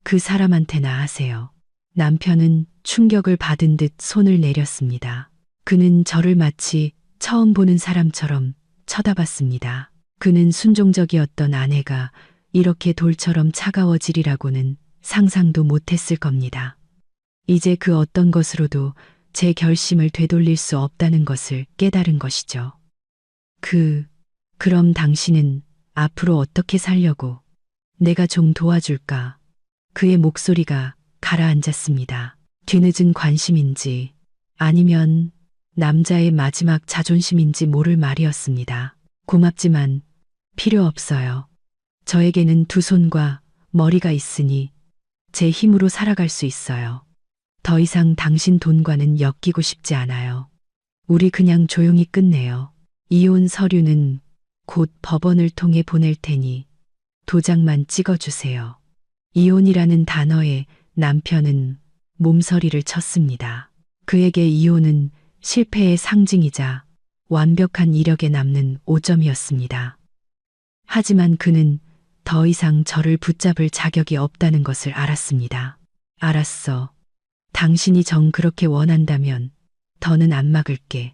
그 사람한테나 하세요. 남편은 충격을 받은 듯 손을 내렸습니다. 그는 저를 마치 처음 보는 사람처럼 쳐다봤습니다. 그는 순종적이었던 아내가 이렇게 돌처럼 차가워지리라고는 상상도 못했을 겁니다. 이제 그 어떤 것으로도 제 결심을 되돌릴 수 없다는 것을 깨달은 것이죠. 그럼 당신은 앞으로 어떻게 살려고? 내가 좀 도와줄까? 그의 목소리가 가라앉았습니다. 뒤늦은 관심인지 아니면 남자의 마지막 자존심인지 모를 말이었습니다. 고맙지만 필요 없어요. 저에게는 두 손과 머리가 있으니 제 힘으로 살아갈 수 있어요. 더 이상 당신 돈과는 엮이고 싶지 않아요. 우리 그냥 조용히 끝내요. 이혼 서류는 곧 법원을 통해 보낼 테니 도장만 찍어주세요. 이혼이라는 단어에 남편은 몸서리를 쳤습니다. 그에게 이혼은 실패의 상징이자 완벽한 이력에 남는 오점이었습니다. 하지만 그는 더 이상 저를 붙잡을 자격이 없다는 것을 알았습니다. 알았어. 당신이 정 그렇게 원한다면 더는 안 막을게.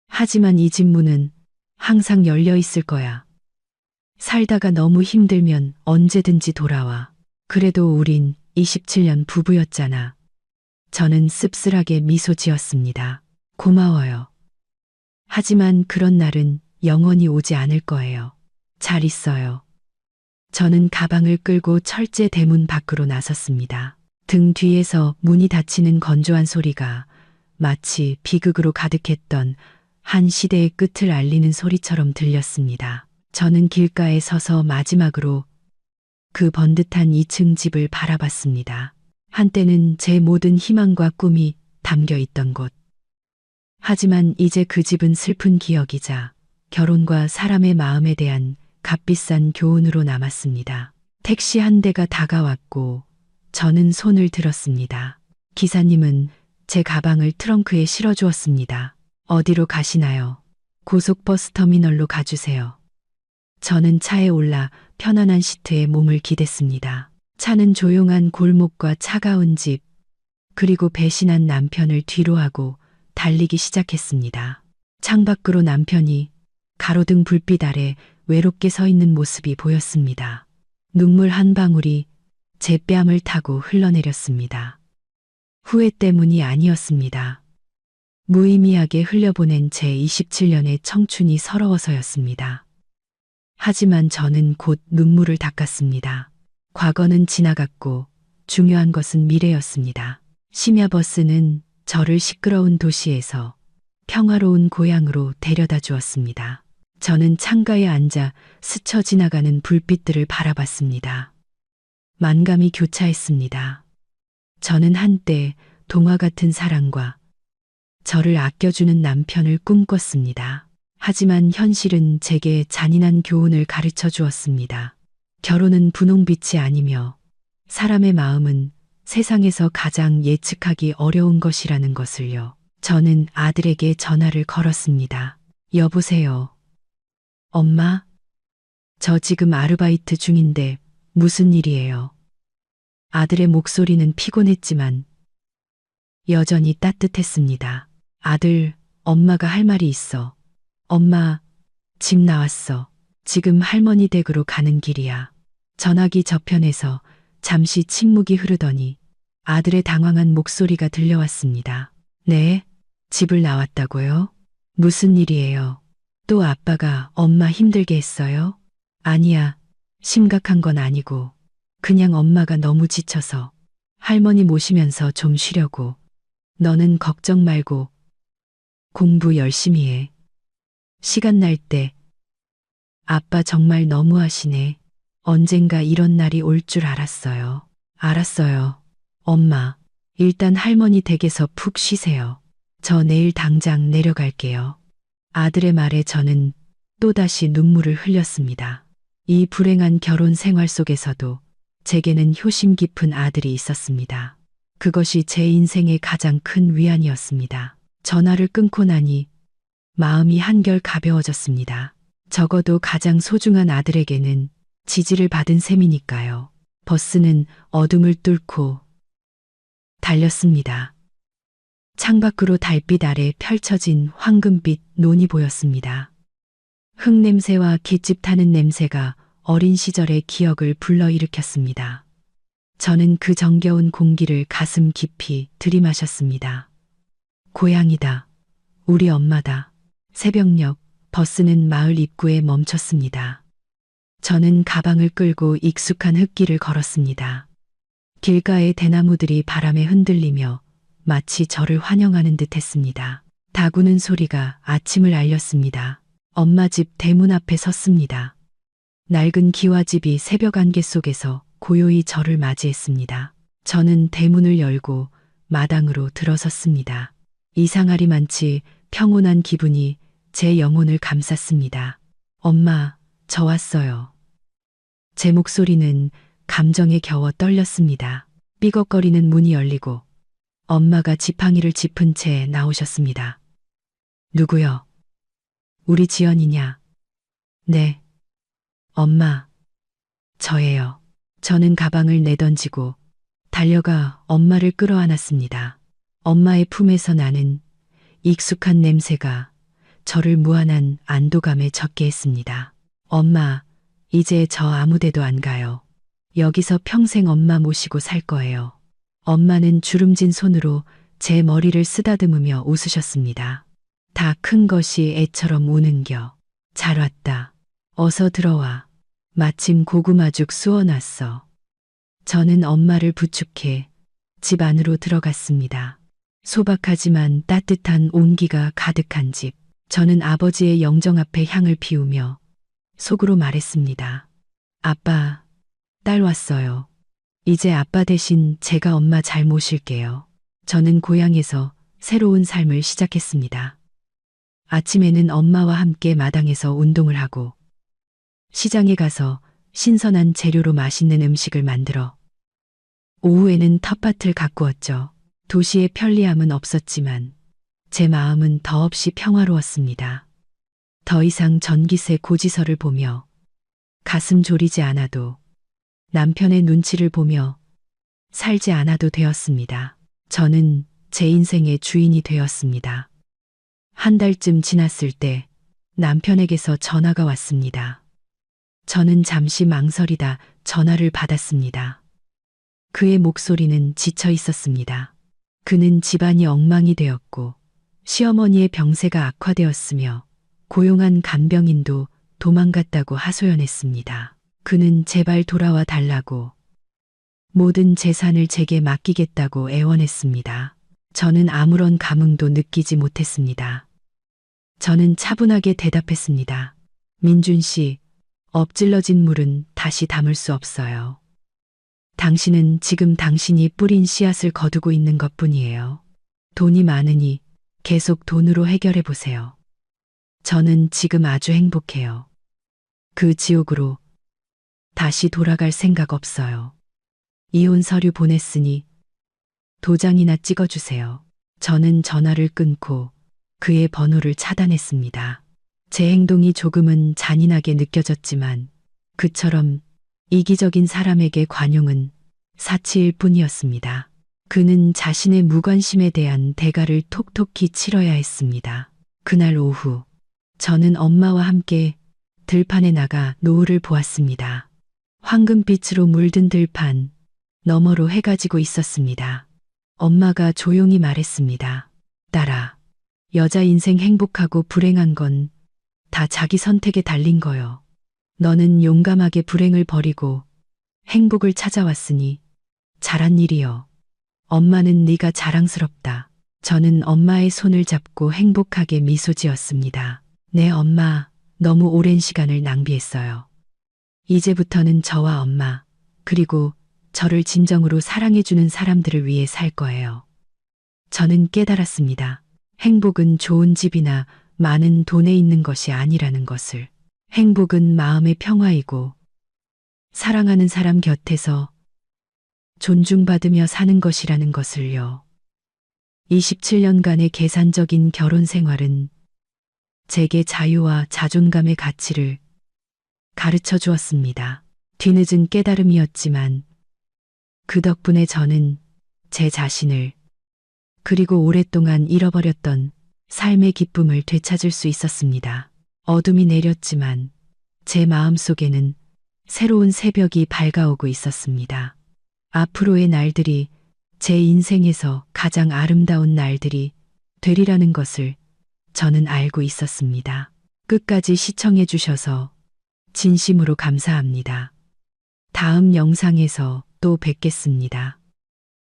하지만 이 집 문은 항상 열려 있을 거야. 살다가 너무 힘들면 언제든지 돌아와. 그래도 우린 27년 부부였잖아. 저는 씁쓸하게 미소 지었습니다. 고마워요. 하지만 그런 날은 영원히 오지 않을 거예요. 잘 있어요. 저는 가방을 끌고 철제 대문 밖으로 나섰습니다. 등 뒤에서 문이 닫히는 건조한 소리가 마치 비극으로 가득했던 한 시대의 끝을 알리는 소리처럼 들렸습니다. 저는 길가에 서서 마지막으로 그 번듯한 2층 집을 바라봤습니다. 한때는 제 모든 희망과 꿈이 담겨 있던 곳. 하지만 이제 그 집은 슬픈 기억이자 결혼과 사람의 마음에 대한 값비싼 교훈으로 남았습니다. 택시 한 대가 다가왔고 저는 손을 들었습니다. 기사님은 제 가방을 트렁크에 실어주었습니다. 어디로 가시나요? 고속버스 터미널로 가주세요. 저는 차에 올라 편안한 시트에 몸을 기댔습니다. 차는 조용한 골목과 차가운 집, 그리고 배신한 남편을 뒤로하고 달리기 시작했습니다. 창밖으로 남편이 가로등 불빛 아래 외롭게 서 있는 모습이 보였습니다. 눈물 한 방울이 제 뺨을 타고 흘러내렸습니다. 후회 때문이 아니었습니다. 무의미하게 흘려보낸 제 27년의 청춘이 서러워서였습니다. 하지만 저는 곧 눈물을 닦았습니다. 과거는 지나갔고 중요한 것은 미래였습니다. 심야버스는 저를 시끄러운 도시에서 평화로운 고향으로 데려다 주었습니다. 저는 창가에 앉아 스쳐 지나가는 불빛들을 바라봤습니다. 만감이 교차했습니다. 저는 한때 동화 같은 사랑과 저를 아껴주는 남편을 꿈꿨습니다. 하지만 현실은 제게 잔인한 교훈을 가르쳐 주었습니다. 결혼은 분홍빛이 아니며 사람의 마음은 세상에서 가장 예측하기 어려운 것이라는 것을요. 저는 아들에게 전화를 걸었습니다. 여보세요. 엄마? 저 지금 아르바이트 중인데 무슨 일이에요? 아들의 목소리는 피곤했지만 여전히 따뜻했습니다. 아들, 엄마가 할 말이 있어. 엄마, 집 나왔어. 지금 할머니 댁으로 가는 길이야. 전화기 저편에서 잠시 침묵이 흐르더니 아들의 당황한 목소리가 들려왔습니다. 네, 집을 나왔다고요? 무슨 일이에요? 또 아빠가 엄마 힘들게 했어요? 아니야, 심각한 건 아니고 그냥 엄마가 너무 지쳐서 할머니 모시면서 좀 쉬려고. 너는 걱정 말고 공부 열심히 해. 시간 날 때. 아빠 정말 너무하시네. 언젠가 이런 날이 올 줄 알았어요. 알았어요. 엄마, 일단 할머니 댁에서 푹 쉬세요. 저 내일 당장 내려갈게요. 아들의 말에 저는 또다시 눈물을 흘렸습니다. 이 불행한 결혼 생활 속에서도 제게는 효심 깊은 아들이 있었습니다. 그것이 제 인생의 가장 큰 위안이었습니다. 전화를 끊고 나니 마음이 한결 가벼워졌습니다. 적어도 가장 소중한 아들에게는 지지를 받은 셈이니까요. 버스는 어둠을 뚫고 달렸습니다. 창밖으로 달빛 아래 펼쳐진 황금빛 논이 보였습니다. 흙냄새와 깃집 타는 냄새가 어린 시절의 기억을 불러일으켰습니다. 저는 그 정겨운 공기를 가슴 깊이 들이마셨습니다. 고향이다. 우리 엄마다. 새벽녘 버스는 마을 입구에 멈췄습니다. 저는 가방을 끌고 익숙한 흙길을 걸었습니다. 길가의 대나무들이 바람에 흔들리며 마치 저를 환영하는 듯 했습니다. 다구는 소리가 아침을 알렸습니다. 엄마 집 대문 앞에 섰습니다. 낡은 기와집이 새벽 안개 속에서 고요히 저를 맞이했습니다. 저는 대문을 열고 마당으로 들어섰습니다. 이상하리만치 평온한 기분이 제 영혼을 감쌌습니다. 엄마, 저 왔어요. 제 목소리는 감정에 겨워 떨렸습니다. 삐걱거리는 문이 열리고 엄마가 지팡이를 짚은 채 나오셨습니다. 누구요? 우리 지연이냐? 네. 엄마, 저예요. 저는 가방을 내던지고 달려가 엄마를 끌어안았습니다. 엄마의 품에서 나는 익숙한 냄새가 저를 무한한 안도감에 젖게 했습니다. 엄마, 이제 저 아무데도 안 가요. 여기서 평생 엄마 모시고 살 거예요. 엄마는 주름진 손으로 제 머리를 쓰다듬으며 웃으셨습니다. 다 큰 것이 애처럼 우는겨. 잘 왔다. 어서 들어와. 마침 고구마죽 쑤어놨어. 저는 엄마를 부축해 집 안으로 들어갔습니다. 소박하지만 따뜻한 온기가 가득한 집. 저는 아버지의 영정 앞에 향을 피우며 속으로 말했습니다. 아빠, 딸 왔어요. 이제 아빠 대신 제가 엄마 잘 모실게요. 저는 고향에서 새로운 삶을 시작했습니다. 아침에는 엄마와 함께 마당에서 운동을 하고 시장에 가서 신선한 재료로 맛있는 음식을 만들어 오후에는 텃밭을 가꾸었죠. 도시의 편리함은 없었지만 제 마음은 더없이 평화로웠습니다. 더 이상 전기세 고지서를 보며 가슴 졸이지 않아도 남편의 눈치를 보며 살지 않아도 되었습니다. 저는 제 인생의 주인이 되었습니다. 한 달쯤 지났을 때 남편에게서 전화가 왔습니다. 저는 잠시 망설이다 전화를 받았습니다. 그의 목소리는 지쳐 있었습니다. 그는 집안이 엉망이 되었고 시어머니의 병세가 악화되었으며 고용한 간병인도 도망갔다고 하소연했습니다. 그는 제발 돌아와 달라고 모든 재산을 제게 맡기겠다고 애원했습니다. 저는 아무런 감흥도 느끼지 못했습니다. 저는 차분하게 대답했습니다. 민준 씨, 엎질러진 물은 다시 담을 수 없어요. 당신은 지금 당신이 뿌린 씨앗을 거두고 있는 것뿐이에요. 돈이 많으니 계속 돈으로 해결해 보세요. 저는 지금 아주 행복해요. 그 지옥으로 다시 돌아갈 생각 없어요. 이혼 서류 보냈으니 도장이나 찍어주세요. 저는 전화를 끊고 그의 번호를 차단했습니다. 제 행동이 조금은 잔인하게 느껴졌지만 그처럼 이기적인 사람에게 관용은 사치일 뿐이었습니다. 그는 자신의 무관심에 대한 대가를 톡톡히 치러야 했습니다. 그날 오후 저는 엄마와 함께 들판에 나가 노을을 보았습니다. 황금빛으로 물든 들판 너머로 해가 지고 있었습니다. 엄마가 조용히 말했습니다. 딸아, 여자 인생 행복하고 불행한 건 다 자기 선택에 달린 거요. 너는 용감하게 불행을 버리고 행복을 찾아왔으니 잘한 일이요. 엄마는 네가 자랑스럽다. 저는 엄마의 손을 잡고 행복하게 미소 지었습니다. 네, 엄마, 너무 오랜 시간을 낭비했어요. 이제부터는 저와 엄마, 그리고 저를 진정으로 사랑해주는 사람들을 위해 살 거예요. 저는 깨달았습니다. 행복은 좋은 집이나 많은 돈에 있는 것이 아니라는 것을. 행복은 마음의 평화이고 사랑하는 사람 곁에서 존중받으며 사는 것이라는 것을요. 27년간의 계산적인 결혼 생활은 제게 자유와 자존감의 가치를 가르쳐 주었습니다. 뒤늦은 깨달음이었지만 그 덕분에 저는 제 자신을 그리고 오랫동안 잃어버렸던 삶의 기쁨을 되찾을 수 있었습니다. 어둠이 내렸지만 제 마음속에는 새로운 새벽이 밝아오고 있었습니다. 앞으로의 날들이 제 인생에서 가장 아름다운 날들이 되리라는 것을 저는 알고 있었습니다. 끝까지 시청해 주셔서 진심으로 감사합니다. 다음 영상에서 또 뵙겠습니다.